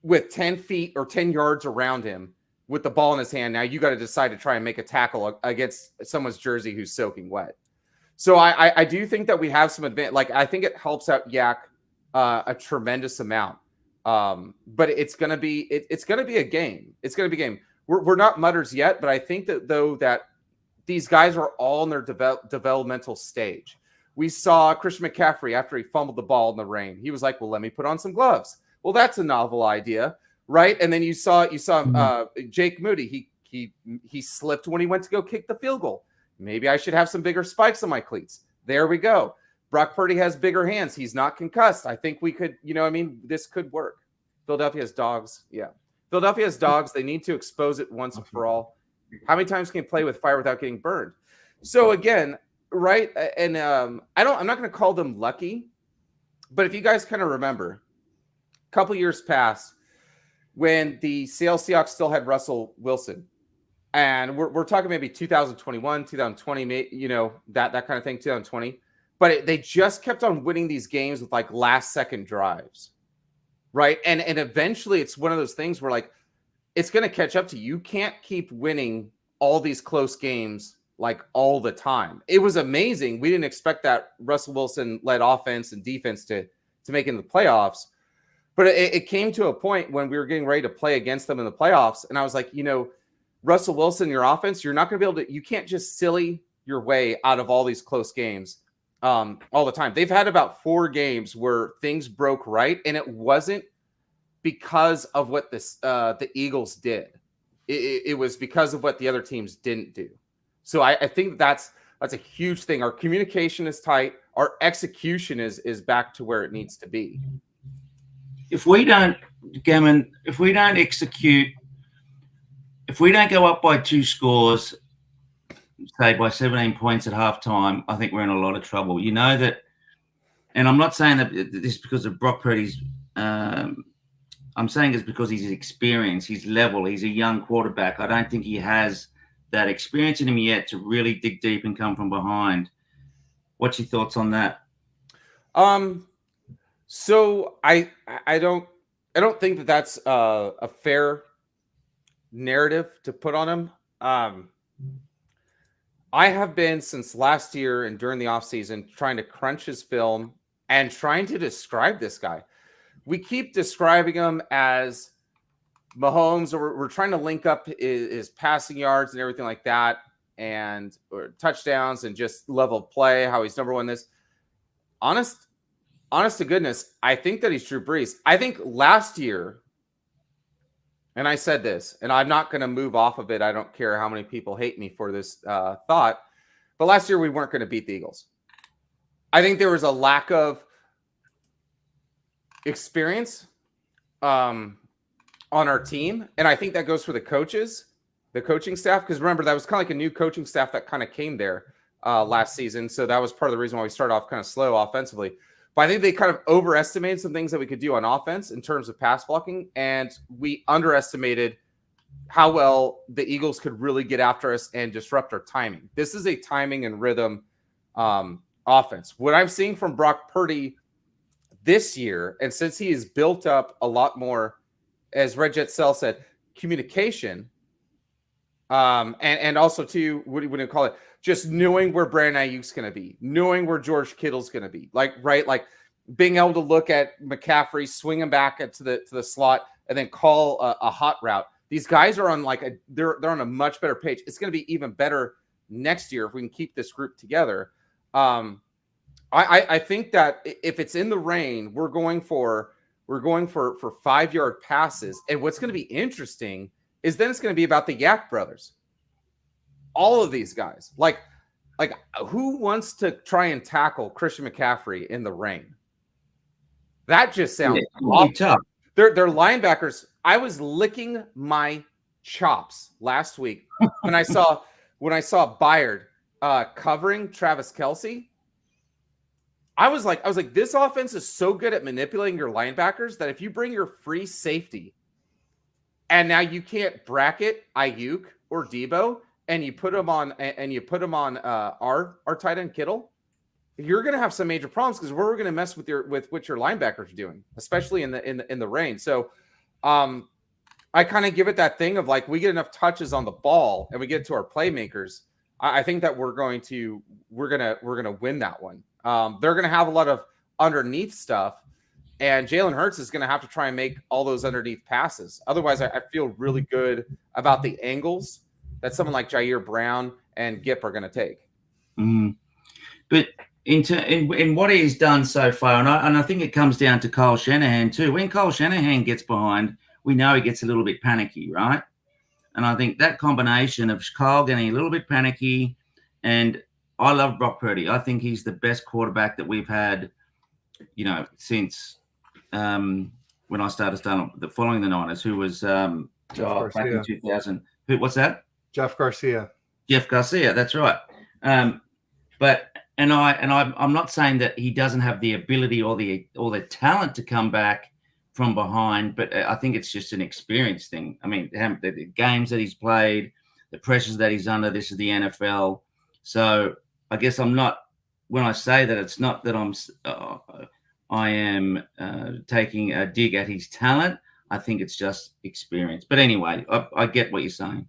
with 10 feet or 10 yards around him with the ball in his hand? Now you got to decide to try and make a tackle against someone's jersey who's soaking wet. So I do think that we have some advantage. I think it helps out Yak a tremendous amount. But it's gonna be a game. It's gonna be a game. We're not mutters yet, but I think that though that these guys are all in their developmental stage. We saw Christian McCaffrey after he fumbled the ball in the rain. He was like, well, let me put on some gloves. Well, that's a novel idea, right? And then you saw Jake Moody. He slipped when he went to go kick the field goal. Maybe I should have some bigger spikes on my cleats. There we go. Brock Purdy has bigger hands. He's not concussed. I think we could, this could work. Philadelphia's dogs. Yeah. Philadelphia's dogs. They need to expose it once and for all. How many times can you play with fire without getting burned? So again, right. And I'm not going to call them lucky, but if you guys kind of remember a couple years past when the Seattle Seahawks still had Russell Wilson, and we're talking maybe 2021, 2020, that kind of thing, 2020. But they just kept on winning these games with like last second drives, right? And eventually it's one of those things where like it's going to catch up to you. You can't keep winning all these close games like all the time. It was amazing. We didn't expect that Russell Wilson led offense and defense to make it in the playoffs. But it came to a point when we were getting ready to play against them in the playoffs. And I was like, Russell Wilson, your offense, you're not going to be able to, you can't just silly your way out of all these close games all the time. They've had about 4 games where things broke right, and it wasn't because of what the Eagles did. It was because of what the other teams didn't do. So I think that's a huge thing. Our communication is tight. Our execution is back to where it needs to be. If we don't execute, if we don't go up by 2 scores, say by 17 points at halftime, I think we're in a lot of trouble. You know that, and I'm not saying that this is because of Brock Purdy's. I'm saying it's because he's experienced, he's level, he's a young quarterback. I don't think he has that experience in him yet to really dig deep and come from behind. What's your thoughts on that? So I don't think that that's a fair narrative to put on him. I have been since last year and during the offseason trying to crunch his film and trying to describe this guy. We keep describing him as Mahomes, or we're trying to link up his passing yards and everything like that, and or touchdowns and just level of play, how he's number one this. Honest to goodness, I think that he's Drew Brees. I think last year, and I said this, and I'm not going to move off of it. I don't care how many people hate me for this thought. But last year, we weren't going to beat the Eagles. I think there was a lack of experience on our team. And I think that goes for the coaches, the coaching staff. Because remember, that was kind of like a new coaching staff that kind of came there last season. So that was part of the reason why we started off kind of slow offensively. But I think they kind of overestimated some things that we could do on offense in terms of pass blocking. And we underestimated how well the Eagles could really get after us and disrupt our timing. This is a timing and rhythm offense. What I'm seeing from Brock Purdy this year, and since he has built up a lot more, as Red Jet Cell said, communication, and also too, what do you call it? Just knowing where Brandon Ayuk's going to be, knowing where George Kittle's going to be, like being able to look at McCaffrey, swing him back to the slot, and then call a hot route. These guys are on they're on a much better page. It's going to be even better next year if we can keep this group together. I think that if it's in the rain, we're going for 5-yard passes. And what's going to be interesting is then it's going to be about the Yak brothers. All of these guys, like who wants to try and tackle Christian McCaffrey in the rain? That just sounds tough. They're linebackers. I was licking my chops last week when I saw Byard covering Travis Kelce. I was like, this offense is so good at manipulating your linebackers that if you bring your free safety and now you can't bracket Ayuk or Debo and you put them on our tight end Kittle, you're going to have some major problems because we're going to mess with what your linebackers are doing, especially in the rain. So I kind of give it that thing of like, we get enough touches on the ball and we get to our playmakers. I think that we're going to win that one. They're going to have a lot of underneath stuff, and Jalen Hurts is going to have to try and make all those underneath passes. Otherwise, I feel really good about the angles that someone like Jair Brown and Gipp are going to take. But in what he's done so far, and I think it comes down to Kyle Shanahan too. When Kyle Shanahan gets behind, we know he gets a little bit panicky, right? And I think that combination of Kyle getting a little bit panicky, and I love Brock Purdy. I think he's the best quarterback that we've had, since when I started following the Niners, who was back in 2000. What's that? Jeff Garcia. Jeff Garcia, that's right. But I'm not saying that he doesn't have the ability or the talent to come back from behind, but I think it's just an experience thing. I mean, the games that he's played, the pressures that he's under. This is the NFL, so I guess I'm not. When I say that, it's not that I am taking a dig at his talent. I think it's just experience. But anyway, I get what you're saying.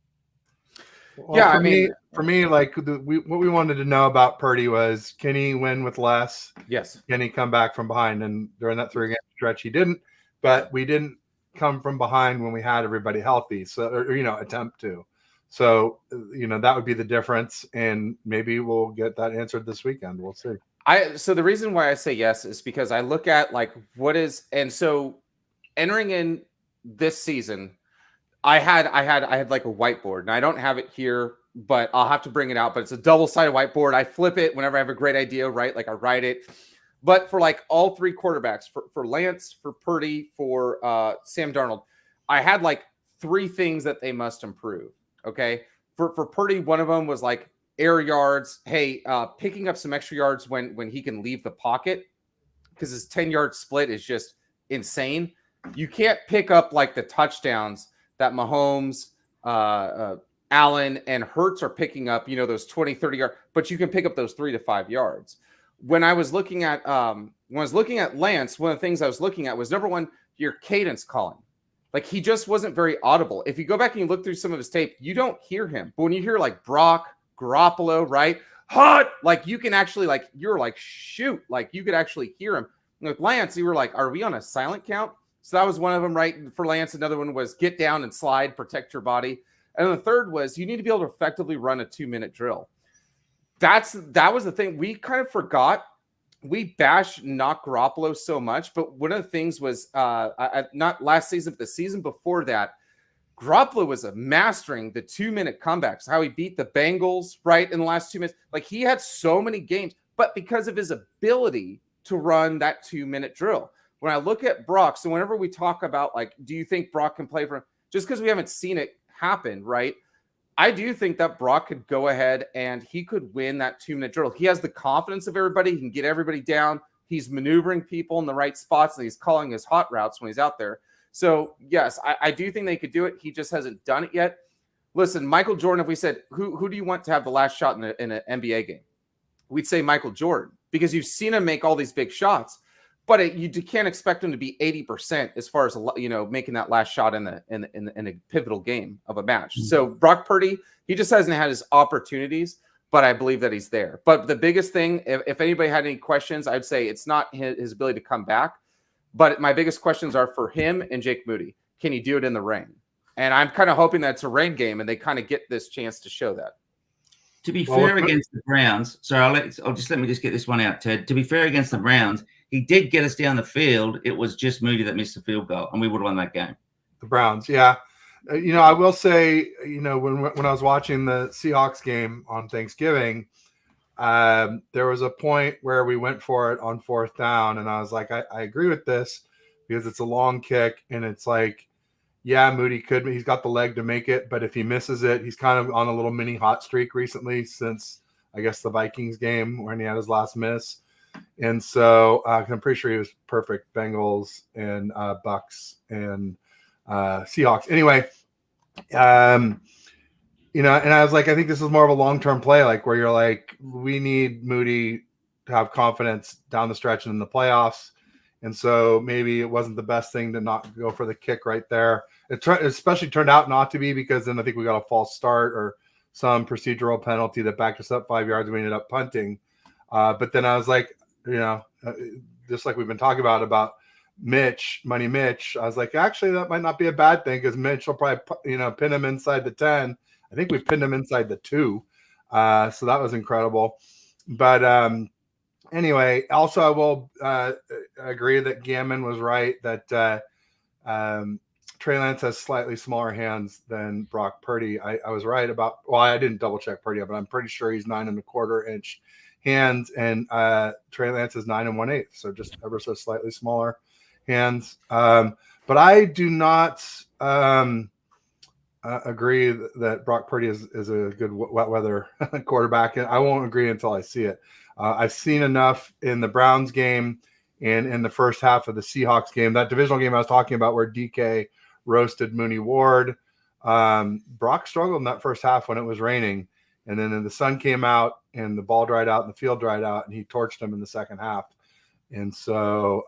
Well, yeah, for me, like what we wanted to know about Purdy was, can he win with less? Yes. Can he come back from behind? And during that 3-game stretch, he didn't. But we didn't come from behind when we had everybody healthy. So, attempt to. So, that would be the difference. And maybe we'll get that answered this weekend. We'll see. So the reason why I say yes is because I look at so entering in this season, I had like a whiteboard, and I don't have it here, but I'll have to bring it out. But it's a double-sided whiteboard. I flip it whenever I have a great idea, right? Like I write it. But for like all three quarterbacks, for Lance, for Purdy, for Sam Darnold, I had like 3 things that they must improve. Okay, for Purdy, one of them was like air yards. Hey, picking up some extra yards when he can leave the pocket, because his 10-yard split is just insane. You can't pick up like the touchdowns that Mahomes, Allen, and Hurts are picking up, those 20, 30 yards, but you can pick up those 3 to 5 yards. When I was looking at Lance, one of the things I was looking at was, number one, your cadence calling. Like, he just wasn't very audible. If you go back and you look through some of his tape, you don't hear him. But when you hear like Brock, Garoppolo, right? Hot, like you can actually you're like, shoot, like you could actually hear him. With Lance, you were like, are we on a silent count? So that was one of them, right? For Lance, another one was get down and slide, protect your body. And the third was you need to be able to effectively run a 2-minute drill. That was the thing. We kind of forgot. We bashed knock Garoppolo so much, but one of the things was not last season, but the season before that, Garoppolo was mastering the 2-minute comebacks, how he beat the Bengals, right, in the last 2 minutes. Like, he had so many games, but because of his ability to run that 2-minute drill. When I look at Brock, so whenever we talk about, like, do you think Brock can play for him? Just because we haven't seen it happen, right? I do think that Brock could go ahead and he could win that 2-minute drill. He has the confidence of everybody. He can get everybody down. He's maneuvering people in the right spots, and he's calling his hot routes when he's out there. So, yes, I do think they could do it. He just hasn't done it yet. Listen, Michael Jordan, if we said, who do you want to have the last shot in an NBA game? We'd say Michael Jordan, because you've seen him make all these big shots. But you can't expect him to be 80% as far as making that last shot in a pivotal game of a match. Mm-hmm. So Brock Purdy, he just hasn't had his opportunities, but I believe that he's there. But the biggest thing, if anybody had any questions, I'd say it's not his ability to come back. But my biggest questions are for him and Jake Moody. Can he do it in the rain? And I'm kind of hoping that it's a rain game and they kind of get this chance to show that. To be fair against the Browns, let me just get this one out, Ted. To be fair against the Browns, he did get us down the field. It was just Moody that missed the field goal, and we would have won that game. The Browns, yeah. I will say, when I was watching the Seahawks game on Thanksgiving, there was a point where we went for it on 4th down, and I was like, I agree with this because it's a long kick, and it's like, yeah, Moody he's got the leg to make it, but if he misses it, he's kind of on a little mini hot streak recently since, I guess, the Vikings game when he had his last miss. And so I'm pretty sure he was perfect Bengals and Bucks and Seahawks. Anyway, and I was like, I think this is more of a long-term play, like where you're like, we need Moody to have confidence down the stretch and in the playoffs. And so maybe it wasn't the best thing to not go for the kick right there. It especially turned out not to be, because then I think we got a false start or some procedural penalty that backed us up 5 yards and we ended up punting. But then I was like, just like we've been talking about Money Mitch, I was like, actually, that might not be a bad thing, because Mitch will probably, pin him inside the 10. I think we pinned him inside the 2. So that was incredible. But anyway, also I will agree that Gammon was right that Trey Lance has slightly smaller hands than Brock Purdy. I was right about, well, I didn't double check Purdy, but I'm pretty sure he's 9.25 inch hands, and Trey Lance is 9 1/8, so just ever so slightly smaller hands. But I do not agree that Brock Purdy is a good wet weather quarterback, and I won't agree until I see it. I've seen enough in the Browns game and in the first half of the Seahawks game, that divisional game I was talking about where DK roasted Mooney Ward. Brock struggled in that first half when it was raining, and then the sun came out and the ball dried out and the field dried out, and he torched him in the second half. And so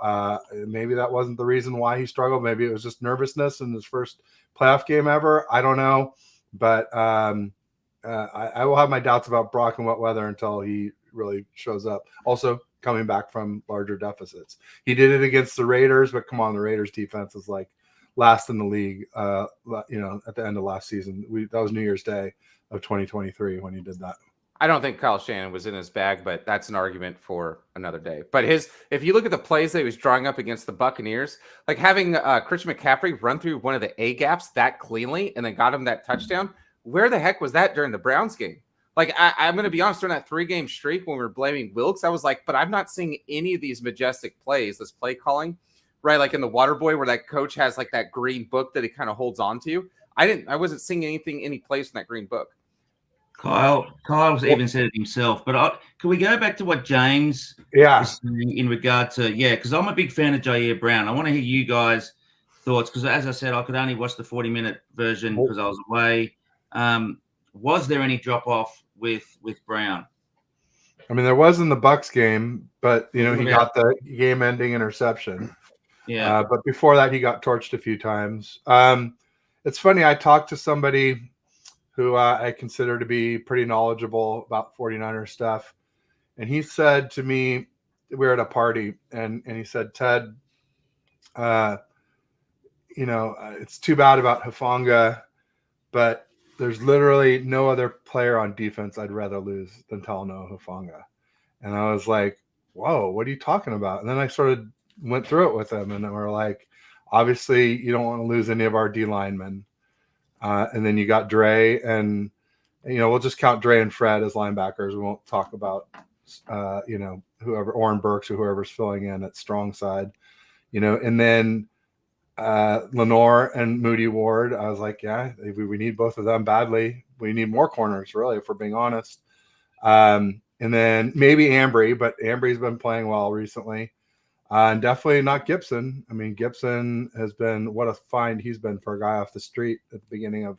maybe that wasn't the reason why he struggled. Maybe it was just nervousness in his first playoff game ever. I don't know. But I will have my doubts about Brock and wet weather until he really shows up. Also, coming back from larger deficits. He did it against the Raiders, but come on, the Raiders defense is like last in the league, at the end of last season. That was New Year's Day of 2023 when he did that. I don't think Kyle Shanahan was in his bag, but that's an argument for another day. But if you look at the plays that he was drawing up against the Buccaneers, like having Christian McCaffrey run through one of the A gaps that cleanly and then got him that touchdown, where the heck was that during the Browns game? Like, I'm going to be honest, during that 3-game streak when we were blaming Wilkes, I was like, but I'm not seeing any of these majestic plays, this play calling, right? Like in the Waterboy where that coach has like that green book that he kind of holds on to. I wasn't seeing any plays from that green book. Kyle's even said it himself, but can we go back to what James was saying in regard to, because I'm a big fan of Jair Brown. I want to hear you guys' thoughts, because as I said, I could only watch the 40-minute version because I was away. Was there any drop-off with Brown? I mean, there was in the Bucs game, but, he got the game-ending interception. Yeah. But before that, he got torched a few times. It's funny, I talked to somebody who I consider to be pretty knowledgeable about 49ers stuff. And he said to me, we were at a party, and he said, Ted, it's too bad about Hufanga, but there's literally no other player on defense I'd rather lose than Talanoa Hufanga. And I was like, whoa, what are you talking about? And then I went through it with him, and we're like, obviously you don't want to lose any of our D linemen. And then you got Dre, and we'll just count Dre and Fred as linebackers. We won't talk about whoever, Oren Burks or whoever's filling in at strong side, and then Lenore and Moody Ward. I was like, yeah, we need both of them badly. We need more corners, really, if we're being honest. And then maybe Ambry, but Ambry's been playing well recently. And definitely not Gibson. I mean, Gibson has been, what a find he's been for a guy off the street at the beginning of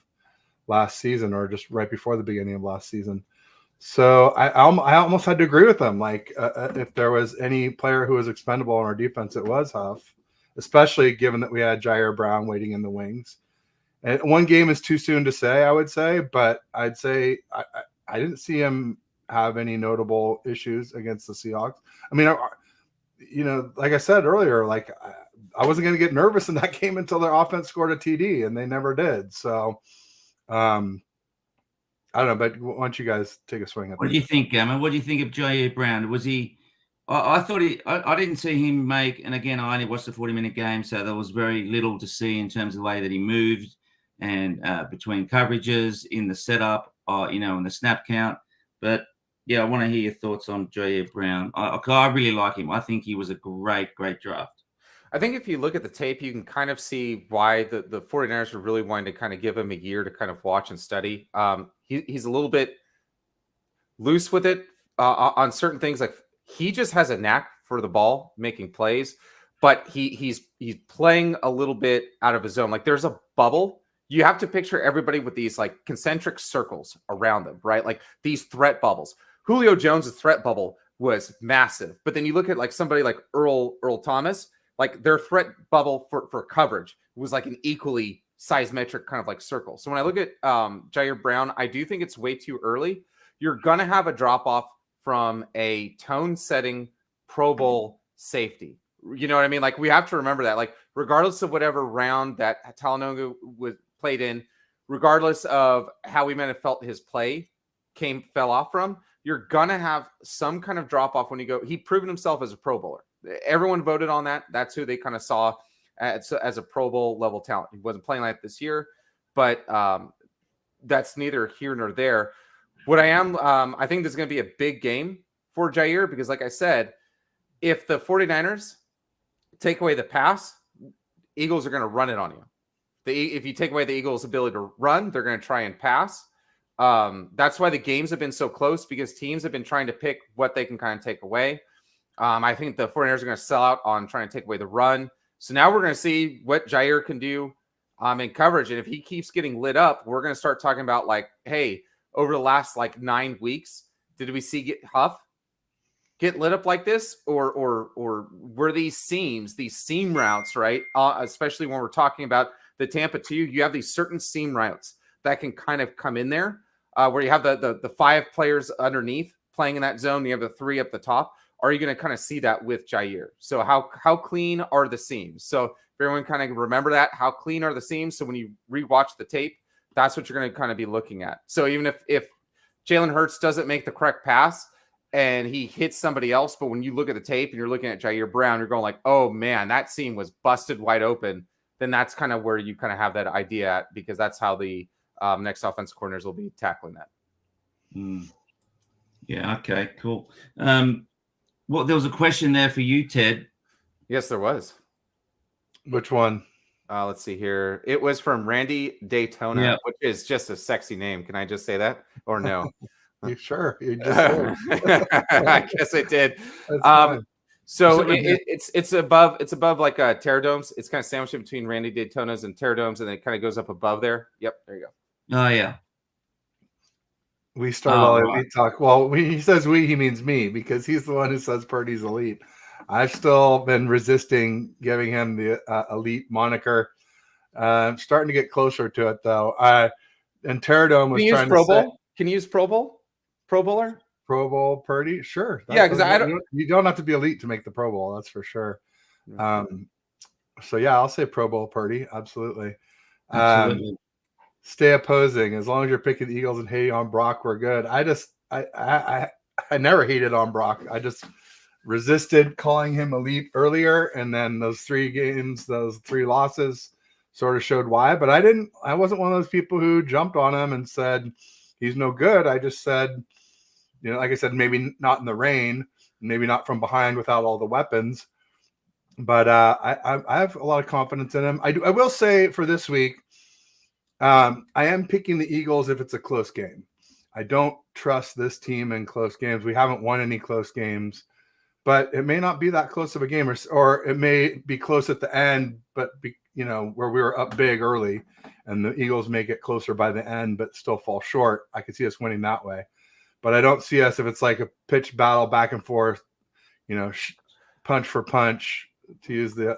last season, or just right before the beginning of last season. So I almost had to agree with them. Like, if there was any player who was expendable on our defense, it was Huff, especially given that we had Jair Brown waiting in the wings. And one game is too soon to say, I would say, but I'd say I didn't see him have any notable issues against the Seahawks. I mean, like I said earlier, like I wasn't going to get nervous in that game until their offense scored a TD, and they never did. So, I don't know, but why don't you guys take a swing at What do you think, Gammon? What do you think of Jair Brown? Was he? I thought I didn't see him make, and again, I only watched the 40-minute game, so there was very little to see in terms of the way that he moved and between coverages in the setup, in the snap count. But yeah, I want to hear your thoughts on Jair Brown. I really like him. I think he was a great draft. I think if you look at the tape, you can kind of see why the 49ers were really wanting to kind of give him a year to kind of watch and study. He's a little bit loose with it on certain things. Like, he just has a knack for the ball, making plays, but he's playing a little bit out of his zone. Like, there's a bubble. You have to picture everybody with these like concentric circles around them, right? Like these threat bubbles. Julio Jones' threat bubble was massive. But then you look at like somebody like Earl Thomas, like their threat bubble for coverage was like an equally seismic kind of like circle. So when I look at Jair Brown, I do think it's way too early. You're going to have a drop off from a tone setting Pro Bowl safety. You know what I mean? Like, we have to remember that, like, regardless of whatever round that Talanoa was played in, regardless of how we might have felt his play fell off from, you're gonna have some kind of drop off when you go. He proven himself as a Pro Bowler. Everyone voted on that. That's who they kind of saw as a Pro Bowl level talent. He wasn't playing like this year, but that's neither here nor there. What I think this is going to be a big game for Jair because, like I said, if the 49ers take away the pass, Eagles are going to run it on you. If you take away the Eagles' ability to run, they're going to try and pass. That's why the games have been so close because teams have been trying to pick what they can kind of take away. I think the 49ers are going to sell out on trying to take away the run. So now we're going to see what Jair can do in coverage. And if he keeps getting lit up, we're going to start talking about like, hey, over the last like 9 weeks, did we see Huff get lit up like this? Or were these seam routes, right? Especially when we're talking about the Tampa 2, you have these certain seam routes that can kind of come in there where you have the 5 players underneath playing in that zone. You have the 3 up the top. Are you going to kind of see that with Jair? So how clean are the seams? So if everyone kind of remember that, how clean are the seams? So when you rewatch the tape, that's what you're going to kind of be looking at. So even if Jalen Hurts doesn't make the correct pass and he hits somebody else, but when you look at the tape and you're looking at Jair Brown, you're going like, oh man, that seam was busted wide open. Then that's kind of where you kind of have that idea at because that's how the next offensive coordinators will be tackling that. Yeah. Okay. Cool. Well, there was a question there for you, Ted. Yes, there was. Which one? Let's see here. It was from Randy Daytona, which is just a sexy name. Can I just say that or no? Sure. You just I guess I did. So it's above like Terradomes. It's kind of sandwiched in between Randy Daytonas and Terradomes, and then it kind of goes up above there. Yep, there you go. Oh yeah. We start all elite talk. Well, when he says we, he means me because he's the one who says Purdy's elite. I've still been resisting giving him the elite moniker. I'm starting to get closer to it though. And Terradome was trying to say, can you use Pro Bowl? Pro Bowler? Pro Bowl Purdy? Sure. Yeah, because you don't have to be elite to make the Pro Bowl. That's for sure. So yeah, I'll say Pro Bowl Purdy. Absolutely. Stay opposing. As long as you're picking the Eagles and hating on Brock, we're good. I never hated on Brock. I just resisted calling him elite earlier, and then those 3 games, those 3 losses sort of showed why. But I wasn't one of those people who jumped on him and said he's no good. I just said, you know, like I said, maybe not in the rain, maybe not from behind without all the weapons. But I have a lot of confidence in him. I will say for this week, I am picking the Eagles if it's a close game. I don't trust this team in close games. We haven't won any close games, but it may not be that close of a game, or it may be close at the end, but where we were up big early, and the Eagles may get closer by the end, but still fall short. I could see us winning that way, but I don't see us if it's like a pitched battle back and forth, punch for punch, to use the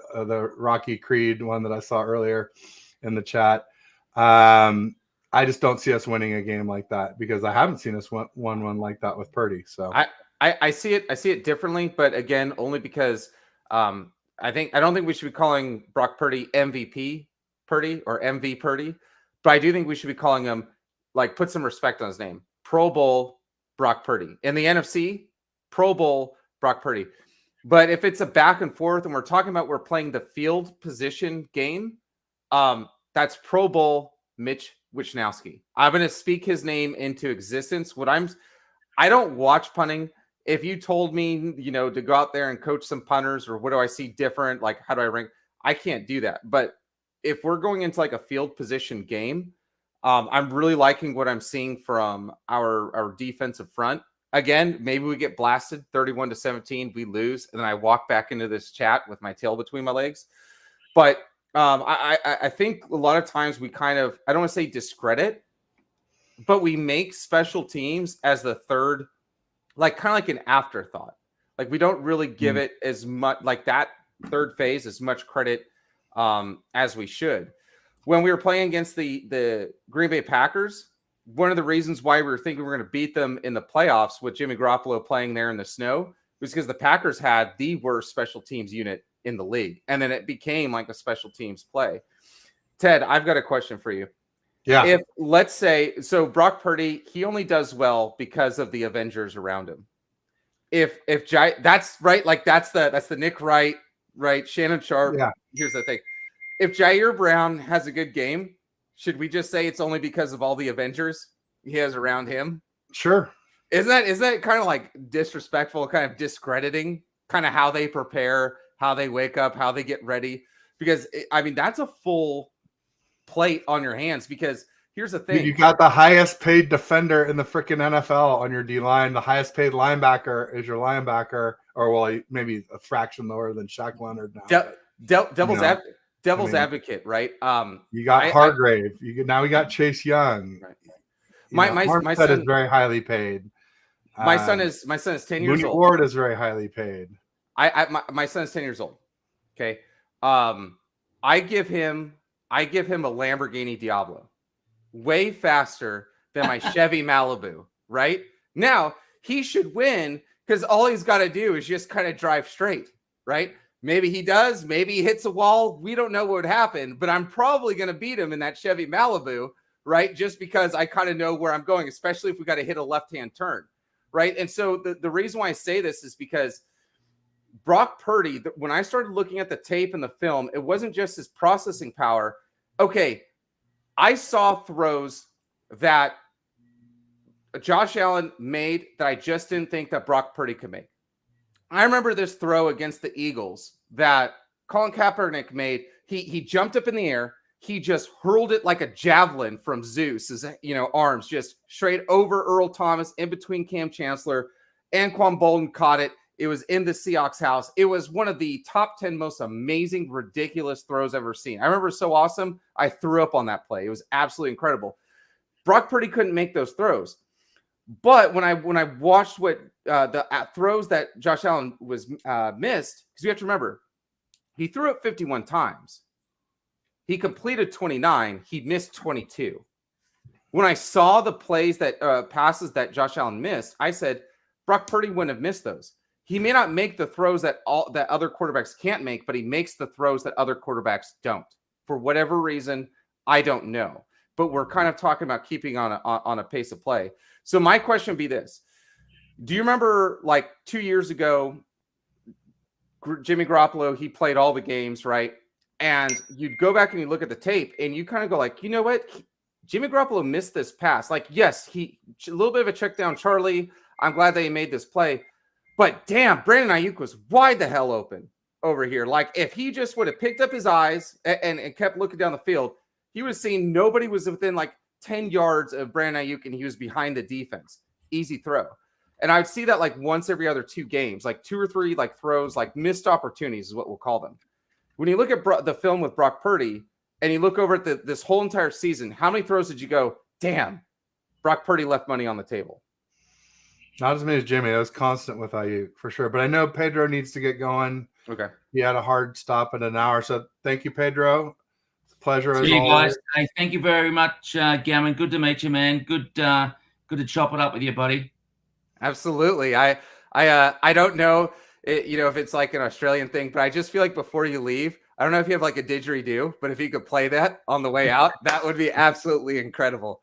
Rocky Creed one that I saw earlier in the chat. I just don't see us winning a game like that because I haven't seen us win one like that with Purdy. So I see it differently, but again, only because I don't think we should be calling Brock Purdy MVP Purdy or MV Purdy, but I do think we should be calling him, like, put some respect on his name, Pro Bowl Brock Purdy. In the NFC, Pro Bowl Brock Purdy. But if it's a back and forth and we're playing the field position game, that's Pro Bowl Mitch Wishnowsky. I'm going to speak his name into existence. I don't watch punting. If you told me, to go out there and coach some punters or what do I see different, like how do I rank? I can't do that. But if we're going into like a field position game, I'm really liking what I'm seeing from our defensive front. Again, maybe we get blasted 31-17, we lose, and then I walk back into this chat with my tail between my legs. But I think a lot of times we kind of, I don't want to say discredit, but we make special teams as the third, like kind of like an afterthought. Like we don't really give it as much, like that third phase, as much credit as we should. When we were playing against the Green Bay Packers, one of the reasons why we were thinking we were going to beat them in the playoffs with Jimmy Garoppolo playing there in the snow was because the Packers had the worst special teams unit in the league. And then it became like a special teams play. Ted, I've got a question for you. Yeah. If let's say so, Brock Purdy, he only does well because of the Avengers around him. If that's right, like that's the Nick Wright, right? Shannon Sharp. Yeah. Here's the thing: if Jair Brown has a good game, should we just say it's only because of all the Avengers he has around him? Sure. Isn't that kind of like disrespectful, kind of discrediting, kind of how they prepare, how they wake up, how they get ready? Because I mean, that's a full plate on your hands. Because here's the thing: you got the highest paid defender in the freaking NFL on your D line. The highest paid linebacker is your linebacker, or well, maybe a fraction lower than Shaq Leonard now. Devil's advocate, right? You got Hargrave. Now we got Chase Young. Right. My son is very highly paid. My son is 10 years Mooney old. Ward is very highly paid. My son is 10 years old. Okay. I give him a Lamborghini Diablo way faster than my Chevy Malibu, right? Now he should win because all he's got to do is just kind of drive straight, right? Maybe he does, maybe he hits a wall. We don't know what would happen, but I'm probably going to beat him in that Chevy Malibu, right? Just because I kind of know where I'm going, especially if we got to hit a left-hand turn, right? And so the reason why I say this is because Brock Purdy, when I started looking at the tape and the film, it wasn't just his processing power. Okay, I saw throws that Josh Allen made that I just didn't think that Brock Purdy could make. I remember this throw against the Eagles that Colin Kaepernick made. He jumped up in the air. He just hurled it like a javelin from Zeus's, arms, just straight over Earl Thomas, in between Cam Chancellor. Anquan Bolden caught it. It was in the Seahawks house. It was one of the top 10 most amazing, ridiculous throws I've ever seen. I remember it was so awesome. I threw up on that play. It was absolutely incredible. Brock Purdy couldn't make those throws. But when I watched what the throws that Josh Allen was missed, because you have to remember, he threw it 51 times. He completed 29. He missed 22. When I saw the plays that passes that Josh Allen missed, I said, Brock Purdy wouldn't have missed those. He may not make the throws that other quarterbacks can't make, but he makes the throws that other quarterbacks don't. For whatever reason, I don't know. But we're kind of talking about keeping on a pace of play. So my question would be this. Do you remember like 2 years ago, Jimmy Garoppolo, he played all the games, right? And you'd go back and you look at the tape and you kind of go like, you know what? Jimmy Garoppolo missed this pass. Like, yes, a little bit of a check down Charlie. I'm glad that he made this play. But damn, Brandon Ayuk was wide the hell open over here. Like if he just would have picked up his eyes and kept looking down the field, he would have seen nobody was within like 10 yards of Brandon Ayuk and he was behind the defense. Easy throw. And I would see that like once every other 2 games, like 2 or 3 like throws, like missed opportunities is what we'll call them. When you look at the film with Brock Purdy and you look over at this whole entire season, how many throws did you go, damn, Brock Purdy left money on the table? Not as many as Jimmy. That was constant with Ayuk for sure. But I know Pedro needs to get going. Okay. He had a hard stop at an hour. So thank you, Pedro. It's a pleasure as See you always. guys. Hey, thank you very much, Gammon. Good to meet you, man. Good to chop it up with you, buddy. Absolutely. I don't know, if it's like an Australian thing, but I just feel like before you leave, I don't know if you have like a didgeridoo, but if you could play that on the way out, that would be absolutely incredible.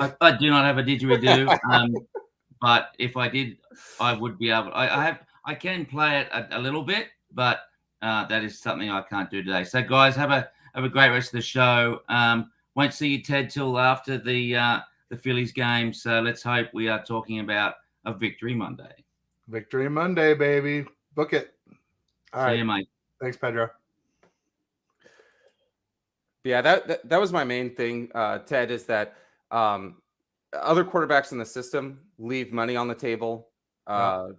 I do not have a didgeridoo. But if I did, I would be able. I can play it a little bit, but that is something I can't do today. So, guys, have a great rest of the show. Won't see you, Ted, till after the Phillies game. So let's hope we are talking about a victory Monday. Victory Monday, baby. Book it. All right, See you, mate. Thanks, Pedro. Yeah, that was my main thing, Ted, is that other quarterbacks in the system leave money on the table. Brock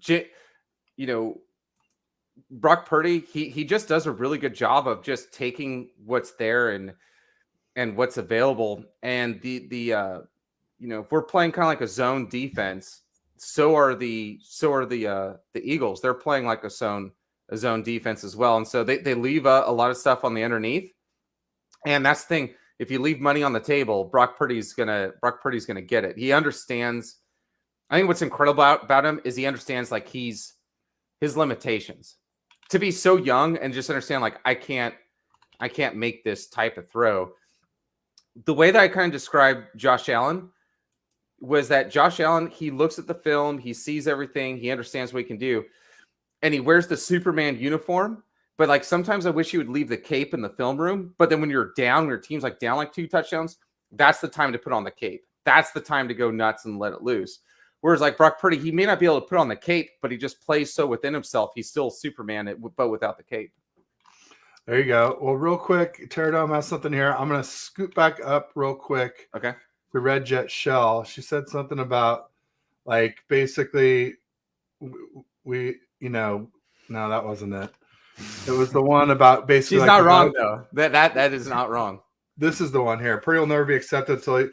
Purdy, he just does a really good job of just taking what's there and what's available. And if we're playing kind of like a zone defense, so are the Eagles. They're playing like a zone defense as well. And so they leave a lot of stuff on the underneath. And that's the thing. If you leave money on the table, Brock Purdy's gonna get it. He understands. I think what's incredible about him is he understands like his limitations. To be so young and just understand like I can't make this type of throw. the way that I kind of described Josh Allen was that Josh Allen, he looks at the film, he sees everything, he understands what he can do, and he wears the Superman uniform. But like sometimes I wish he would leave the cape in the film room. But then when you're down, when your team's like down like 2 touchdowns, that's the time to put on the cape. That's the time to go nuts and let it loose. Whereas like Brock Purdy, he may not be able to put on the cape, but he just plays so within himself. He's still Superman, but without the cape. There you go. Well, real quick, Pterodome has something here. I'm going to scoot back up real quick. Okay. To Red Jet Shell. She said something about like basically we no, that wasn't it. It was the one about basically. She's not wrong though. That is not wrong. This is the one here. Purdy will never be accepted. So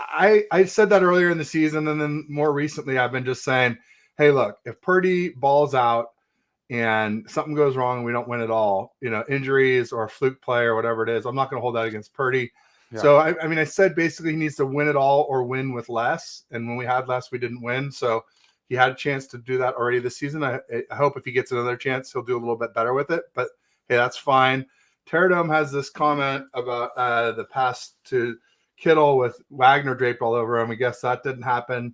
I said that earlier in the season, and then more recently I've been just saying, hey, look, if Purdy balls out and something goes wrong and we don't win at all, injuries or a fluke play or whatever it is, I'm not going to hold that against Purdy. Yeah. So I said basically he needs to win it all or win with less. And when we had less, we didn't win. So he had a chance to do that already this season. I hope if he gets another chance, he'll do a little bit better with it. But hey, that's fine. Pterodome has this comment about the pass to Kittle with Wagner draped all over him. I guess that didn't happen.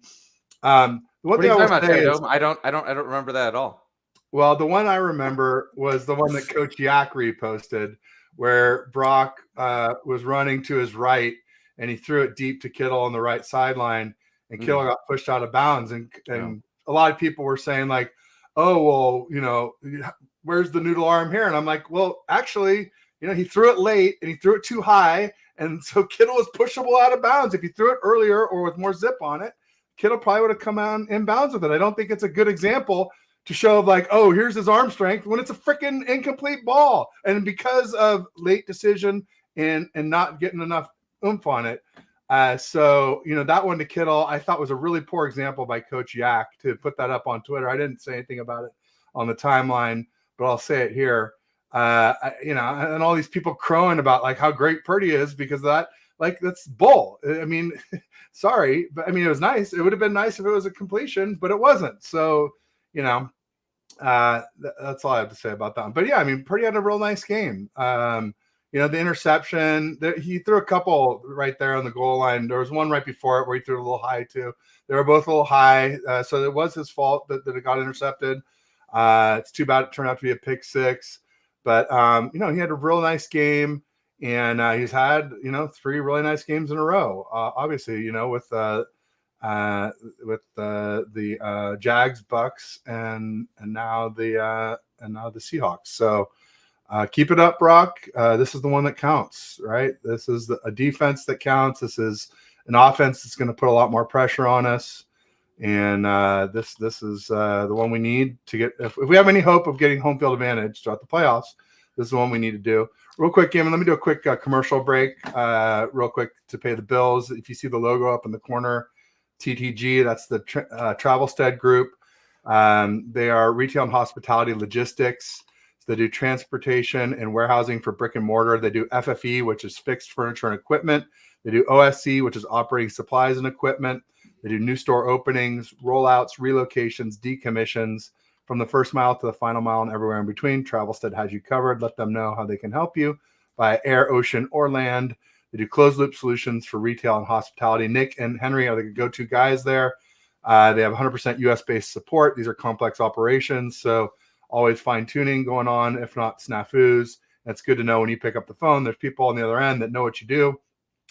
What are you talking about, Pterodome? I don't remember that at all. Well, the one I remember was the one that Coach Yak reposted, where Brock was running to his right and he threw it deep to Kittle on the right sideline, and Kittle got pushed out of bounds. And a lot of people were saying like, oh, well, where's the noodle arm here? And I'm like, well, actually, he threw it late and he threw it too high. And so Kittle was pushable out of bounds. If he threw it earlier or with more zip on it, Kittle probably would have come out in bounds with it. I don't think it's a good example to show like, oh, here's his arm strength when it's a freaking incomplete ball. And because of late decision and not getting enough oomph on it. So, that one to Kittle, I thought was a really poor example by Coach Yak to put that up on Twitter. I didn't say anything about it on the timeline, but I'll say it here. And all these people crowing about like how great Purdy is because of that, like that's bull. I mean, sorry, but I mean, it was nice. It would have been nice if it was a completion, but it wasn't. So, that's all I have to say about that one. But yeah, I mean, Purdy had a real nice game. The interception, he threw a couple right there on the goal line. There was one right before it where he threw it a little high too. They were both a little high. So it was his fault that it got intercepted. It's too bad it turned out to be a pick six. But, he had a real nice game. And he's had, 3 really nice games in a row. Obviously, with the Jags, Bucks, and now the Seahawks. So keep it up, Brock. This is the one that counts, right? This is a defense that counts. This is an offense that's going to put a lot more pressure on us. And this is the one we need to get. If we have any hope of getting home field advantage throughout the playoffs, this is the one we need to do. Real quick, Gavin, let me do a quick commercial break real quick to pay the bills. If you see the logo up in the corner, TTG, that's the Travelstead Group. They are retail and hospitality logistics. So they do transportation and warehousing for brick and mortar. They do FFE, which is fixed furniture and equipment. They do OSC, which is operating supplies and equipment. They do new store openings, rollouts, relocations, decommissions. From the first mile to the final mile and everywhere in between, Travelstead has you covered. Let them know how they can help you by air, ocean, or land. They do closed-loop solutions for retail and hospitality. Nick and Henry are the go-to guys there. They have 100% U.S.-based support. These are complex operations, so always fine-tuning going on, if not snafus. And it's good to know when you pick up the phone, there's people on the other end that know what you do,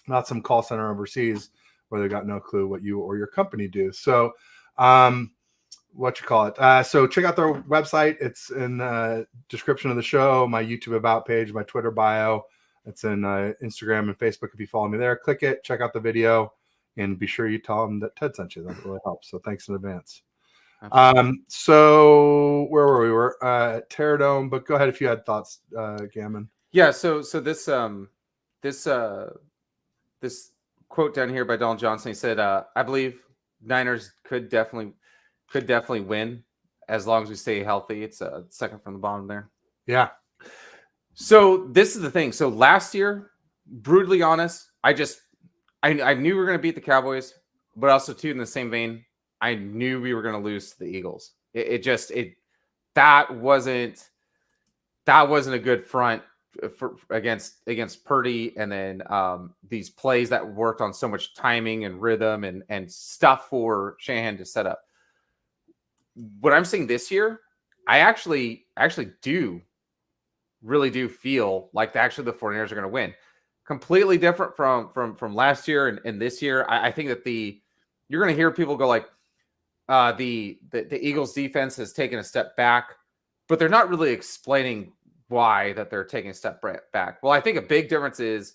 not some call center overseas where they got no clue what you or your company do. So, so check out their website. It's in the description of the show, my YouTube about page, my Twitter bio. It's in Instagram and Facebook. If you follow me there, click it, check out the video, and be sure you tell them that Ted sent you. That really helps. So thanks in advance. So where were we? We're at Pterodome, but go ahead if you had thoughts, Gammon. Yeah. So this quote down here by Donald Johnson, he said, I believe Niners could definitely win as long as we stay healthy. It's second from the bottom there. Yeah. So this is the thing. So last year, brutally honest, I knew we were going to beat the Cowboys, but also too in the same vein, I knew we were going to lose to the Eagles. That wasn't a good front against Purdy, and then these plays that worked on so much timing and rhythm and stuff for Shanahan to set up. What I'm seeing this year, I actually really do feel like the 49ers are going to win. Completely different from last year and this year. I think that you're going to hear people go like, the Eagles defense has taken a step back, but they're not really explaining why that they're taking a step back. Well, I think a big difference is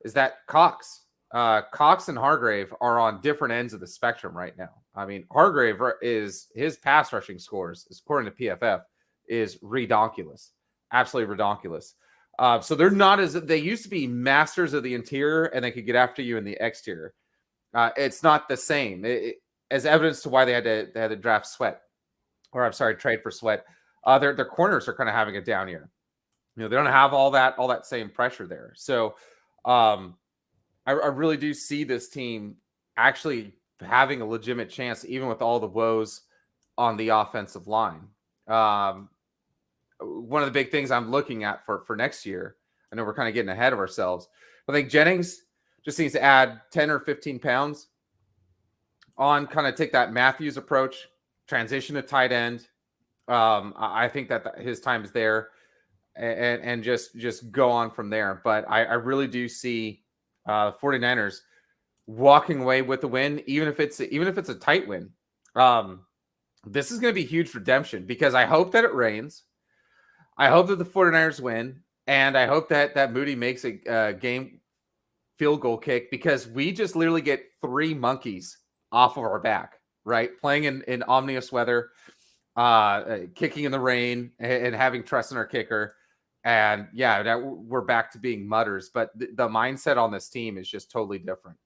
that Cox and Hargrave are on different ends of the spectrum right now. I mean, Hargrave his pass rushing scores, according to PFF, is redonkulous, absolutely redonkulous. So they're not they used to be masters of the interior and they could get after you in the exterior. It's not the same, as evidence to why they had to draft Sweat, or I'm sorry, trade for Sweat. Their corners are kind of having a down year. They don't have all that same pressure there. So I really do see this team actually having a legitimate chance, even with all the woes on the offensive line. One of the big things I'm looking at for next year, I know we're kind of getting ahead of ourselves, but I think Jennings just needs to add 10 or 15 pounds on, kind of take that Matthews approach, transition to tight end. I think that his time is there, and just go on from there. But I really do see 49ers walking away with the win, even if it's a tight win. This is going to be huge redemption, because I hope that it rains. I hope that the 49ers win, and I hope that Moody makes a game field goal kick, because we just literally get 3 monkeys off of our back, right? Playing in ominous weather, kicking in the rain, and having trust in our kicker. And yeah, we're back to being mutters, but the mindset on this team is just totally different.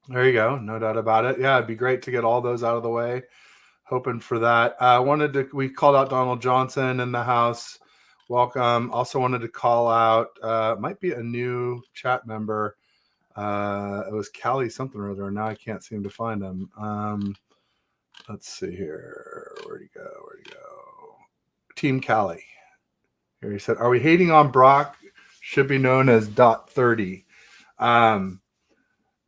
There you go. No doubt about it. Yeah, it'd be great to get all those out of the way. Hoping for that. We called out Donald Johnson in the house. Welcome. Also wanted to call out, might be a new chat member. It was Callie something or other. Now I can't seem to find him. Let's see here. Where'd he go? Team Callie. Here he said, "Are we hating on Brock? Should be known as .30."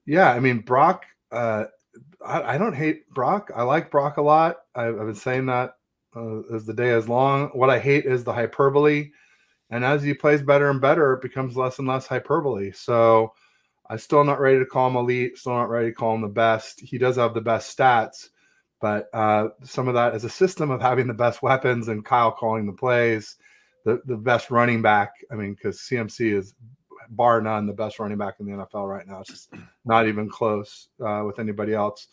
Yeah, I mean, Brock, I don't hate Brock. I like Brock a lot. I've been saying that as the day is long. What I hate is the hyperbole. And as he plays better and better, it becomes less and less hyperbole. So I'm still not ready to call him elite, still not ready to call him the best. He does have the best stats, but some of that is a system of having the best weapons and Kyle calling the plays, the best running back. I mean, because CMC is bar none the best running back in the NFL right now. It's just not even close with anybody else.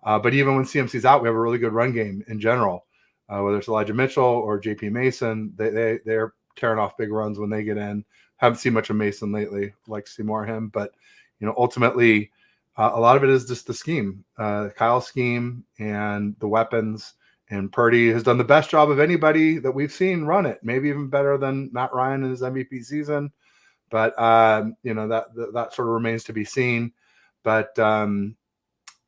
But even when CMC's out, we have a really good run game in general. Whether it's Elijah Mitchell or JP Mason, they're tearing off big runs when they get in. Haven't seen much of Mason lately. Like to see more of him, but ultimately, a lot of it is just the scheme, Kyle's scheme and the weapons. And Purdy has done the best job of anybody that we've seen run it. Maybe even better than Matt Ryan in his MVP season. But that sort of remains to be seen. But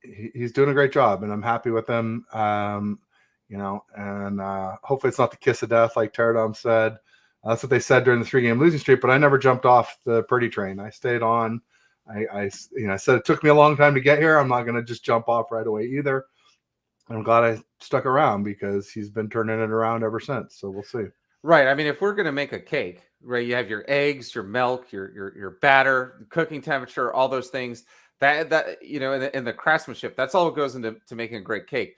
he's doing a great job, and I'm happy with him. And hopefully it's not the kiss of death, like Pterodome said. That's what they said during the 3-game losing streak. But I never jumped off the Purdy train. I stayed on. I said it took me a long time to get here. I'm not going to just jump off right away either. I'm glad I stuck around, because he's been turning it around ever since. So we'll see. Right. I mean, if we're going to make a cake, right, you have your eggs, your milk, your batter, cooking temperature, all those things that in the craftsmanship, that's all it goes into making a great cake.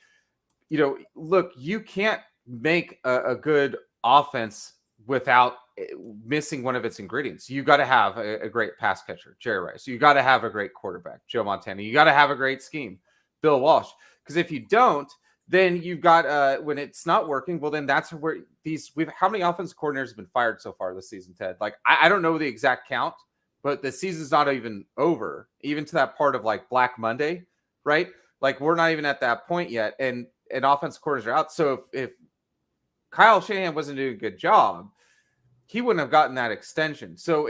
Look, you can't make a good offense without missing one of its ingredients. You got to have a great pass catcher, Jerry Rice. You got to have a great quarterback, Joe Montana. You got to have a great scheme, Bill Walsh. Because if you don't, then you've got when it's not working, well, then that's where how many offensive coordinators have been fired so far this season, Ted? Like, I don't know the exact count, but the season's not even over, even to that part of like Black Monday, right? Like, we're not even at that point yet, and offensive coordinators are out. So if Kyle Shanahan wasn't doing a good job, he wouldn't have gotten that extension. So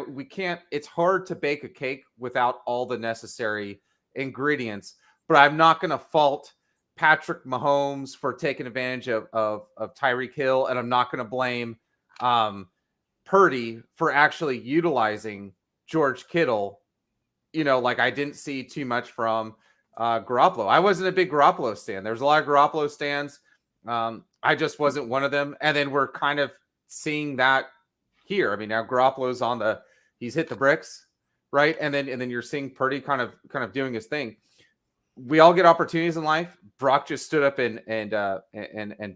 we can't. It's hard to bake a cake without all the necessary ingredients. But I'm not going to fault Patrick Mahomes for taking advantage of Tyreek Hill, and I'm not going to blame Purdy for actually utilizing George Kittle. Like I didn't see too much from Garoppolo. I wasn't a big Garoppolo stan. There's a lot of Garoppolo stans. I just wasn't one of them. And then we're kind of seeing that here. I mean, now Garoppolo's he's hit the bricks, right? And then you're seeing Purdy kind of doing his thing. We all get opportunities in life. Brock just stood up and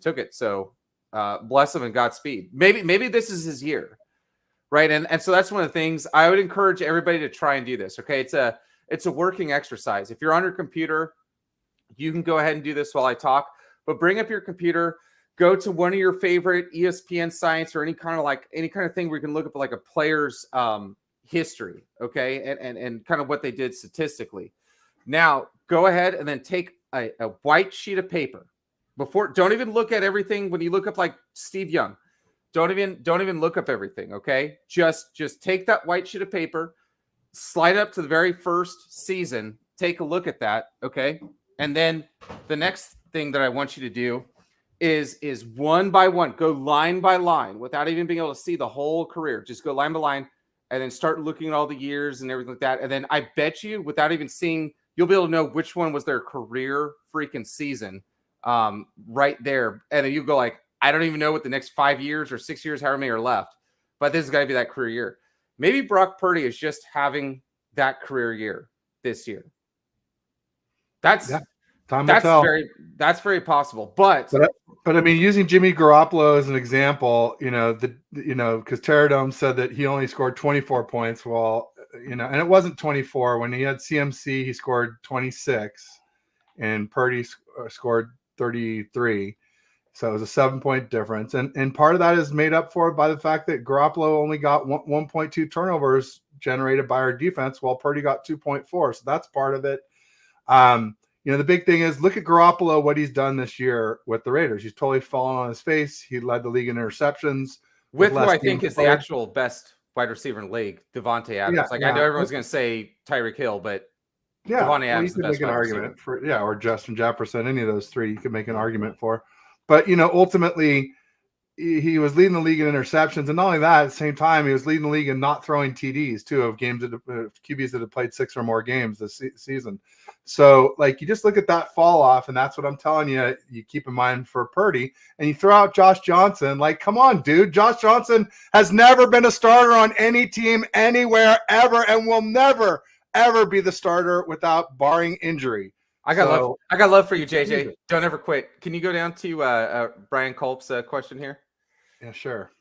took it. So bless him and Godspeed. Maybe this is his year, right? And so that's one of the things I would encourage everybody to try and do this. Okay, it's a working exercise. If you're on your computer, you can go ahead and do this while I talk. But bring up your computer, go to one of your favorite ESPN sites or any kind of thing where you can look up like a player's history, okay, and kind of what they did statistically. Now go ahead and then take a white sheet of paper. Don't even look at everything. When you look up like Steve Young, don't even look up everything, okay? Just take that white sheet of paper, slide up to the very first season, take a look at that, okay? And then the next thing that I want you to do is one by one, go line by line without even being able to see the whole career. Just go line by line and then start looking at all the years and everything like that. And then I bet you, without even seeing, you'll be able to know which one was their career freaking season right there. And then you go like, I don't even know what the next 5 years or 6 years, however many are left, but this is got to be that career year. Maybe Brock Purdy is just having that career year this year. That's very possible. But I mean, using Jimmy Garoppolo as an example, because Terradome said that he only scored 24 points. Well, and it wasn't 24. When he had CMC, he scored 26, and Purdy scored 33. So it was a 7-point difference. And part of that is made up for by the fact that Garoppolo only got 1.2 turnovers generated by our defense, while Purdy got 2.4. So that's part of it. The big thing is look at Garoppolo, what he's done this year with the Raiders. He's totally fallen on his face. He led the league in interceptions. With who I think is the actual best wide receiver in the league, Devontae Adams. I know everyone's going to say Tyreek Hill, but Devontae Adams is the best make an wide argument receiver. Or Justin Jefferson, any of those three you could make an argument for. But, ultimately, he was leading the league in interceptions. And not only that, at the same time, he was leading the league in not throwing TDs, too, of games QBs that have played 6 or more games this season. So, you just look at that fall off, and that's what I'm telling you. You keep in mind for Purdy, and you throw out Josh Johnson. Come on, dude. Josh Johnson has never been a starter on any team anywhere ever, and will never, ever be the starter without barring injury. I got love for you, JJ. Don't ever quit. Can you go down to Brian Culp's question here? Yeah, sure.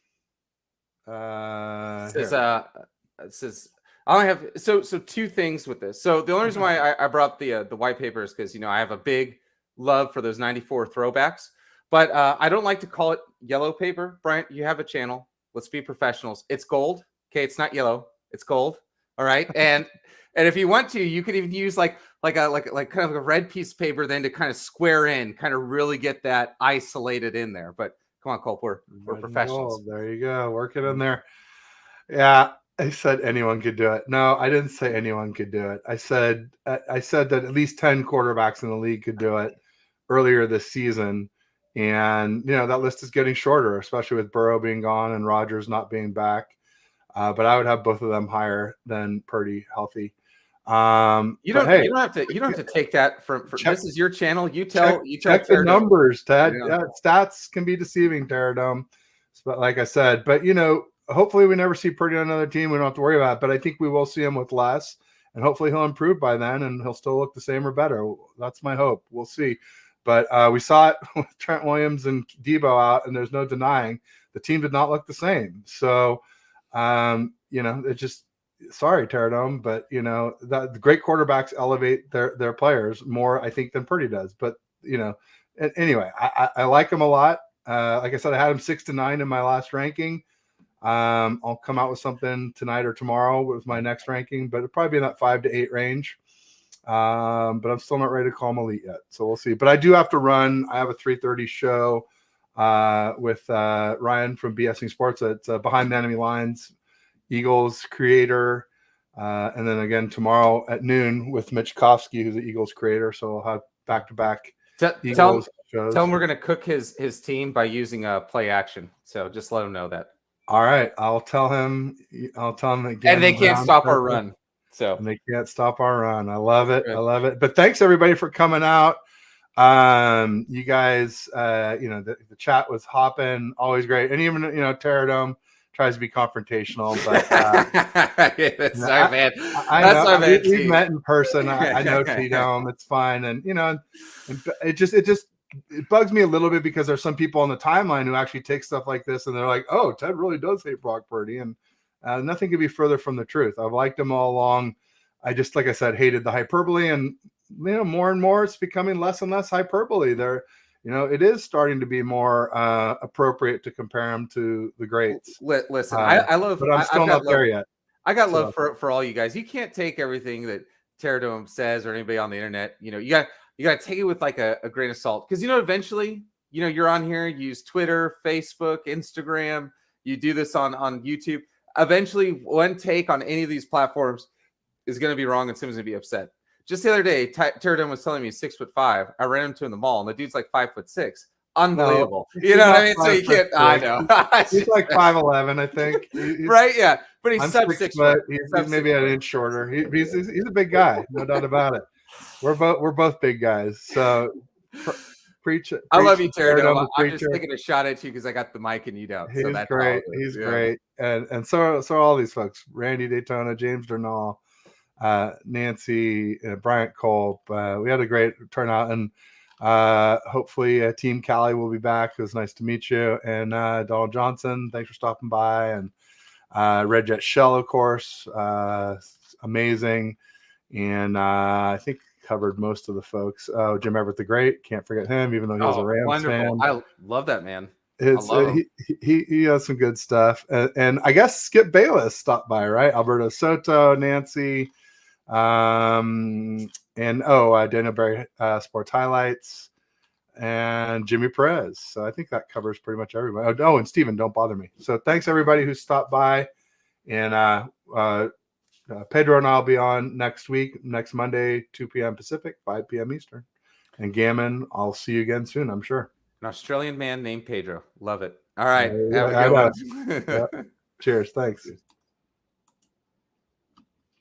It says I only have so 2 things with this. So the only reason why I brought up the white paper is because I have a big love for those 94 throwbacks, but I don't like to call it yellow paper. Brian, you have a channel. Let's be professionals. It's gold. Okay, it's not yellow. It's gold. All right, and if you want to, you could even use like kind of a red piece of paper then to kind of square in, kind of really get that isolated in there. But come on, Culp, we're professionals. There you go, work it in there. Yeah, I said anyone could do it. No, I didn't say anyone could do it. I said that at least 10 quarterbacks in the league could do it earlier this season, and that list is getting shorter, especially with Burrow being gone and Rodgers not being back. But I would have both of them higher than Purdy healthy. You don't have to take that from this is your channel. You tell the numbers, Ted. Yeah, stats can be deceiving, Terradome. But like I said, hopefully we never see Purdy on another team. We don't have to worry about it. But I think we will see him with less, and hopefully he'll improve by then, and he'll still look the same or better. That's my hope. We'll see. But we saw it with Trent Williams and Debo out, and there's no denying the team did not look the same. So. It's just sorry, Terradome, but the great quarterbacks elevate their players more, I think, than Purdy does. But anyway, I like him a lot. Like I said, I had him 6 to 9 in my last ranking. I'll come out with something tonight or tomorrow with my next ranking, but it'll probably be in that 5 to 8 range. But I'm still not ready to call him elite yet, so we'll see. But I do have to run. I have a 3:30 show. With Ryan from BSing Sports at Behind the Enemy Lines, Eagles creator. And then again tomorrow at noon with Mitch Kofsky, who's the Eagles creator. So I'll have back-to-back Eagles shows. Tell him we're going to cook his team by using play action. So just let him know that. All right, I'll tell him again. And they can't stop our run. So and they can't stop our run. I love it. Good. I love it. But thanks everybody for coming out. You guys, the chat was hopping, always great. And even Terradome tries to be confrontational, but that's my man. I That's know. my man. We've met in person. I know T-Dome. It's fine, and it bugs me a little bit because there's some people on the timeline who actually take stuff like this and they're like, "Oh, Ted really does hate Brock Purdy," and nothing could be further from the truth. I've liked him all along. I just, like I said, hated the hyperbole, and more and more it's becoming less and less hyperbole. It is starting to be more appropriate to compare him to the greats. Listen, I love, but I'm still not there yet. I got love for all you guys. You can't take everything that Terradome says or anybody on the internet. You got to take it with like a grain of salt, because eventually you're on here, you use Twitter, Facebook, Instagram, you do this on YouTube. Eventually, one take on any of these platforms is going to be wrong, and someone's going to be upset. Just the other day, Terradome was telling me he's 6'5". I ran into him in the mall, and the dude's like 5'6". Unbelievable. No, you know what I mean? So you can't. I know. He's like 5'11", I think. Right? Yeah. But he's I'm sub 6 foot. He's maybe an inch shorter. He's a big guy, no doubt about it. We're both big guys. So preach. I love you, Terradome. I'm just taking a shot at you because I got the mic and you don't. He's so that's great. He's great. And so are all these folks: Randy Daytona, James Durnall, Nancy, Bryant Culp. We had a great turnout, and hopefully Team Cali will be back. It was nice to meet you. And Donald Johnson, thanks for stopping by. And Red Jet Shell, of course, amazing. And I think covered most of the folks. Oh, Jim Everett the Great, can't forget him, even though he was a Rams fan. I love that man. He has some good stuff. And I guess Skip Bayless stopped by, right? Alberto Soto, Nancy, and Daniel Berry, Sports Highlights, and Jimmy Perez. So I think that covers pretty much everybody. Oh, and Steven, don't bother me. So thanks everybody who stopped by. And Pedro and I'll be on next Monday, 2 p.m. Pacific, 5 p.m. Eastern. And Gammon, I'll see you again soon, I'm sure. An Australian man named Pedro. Love it. All right. Have a good one. Cheers. Thanks.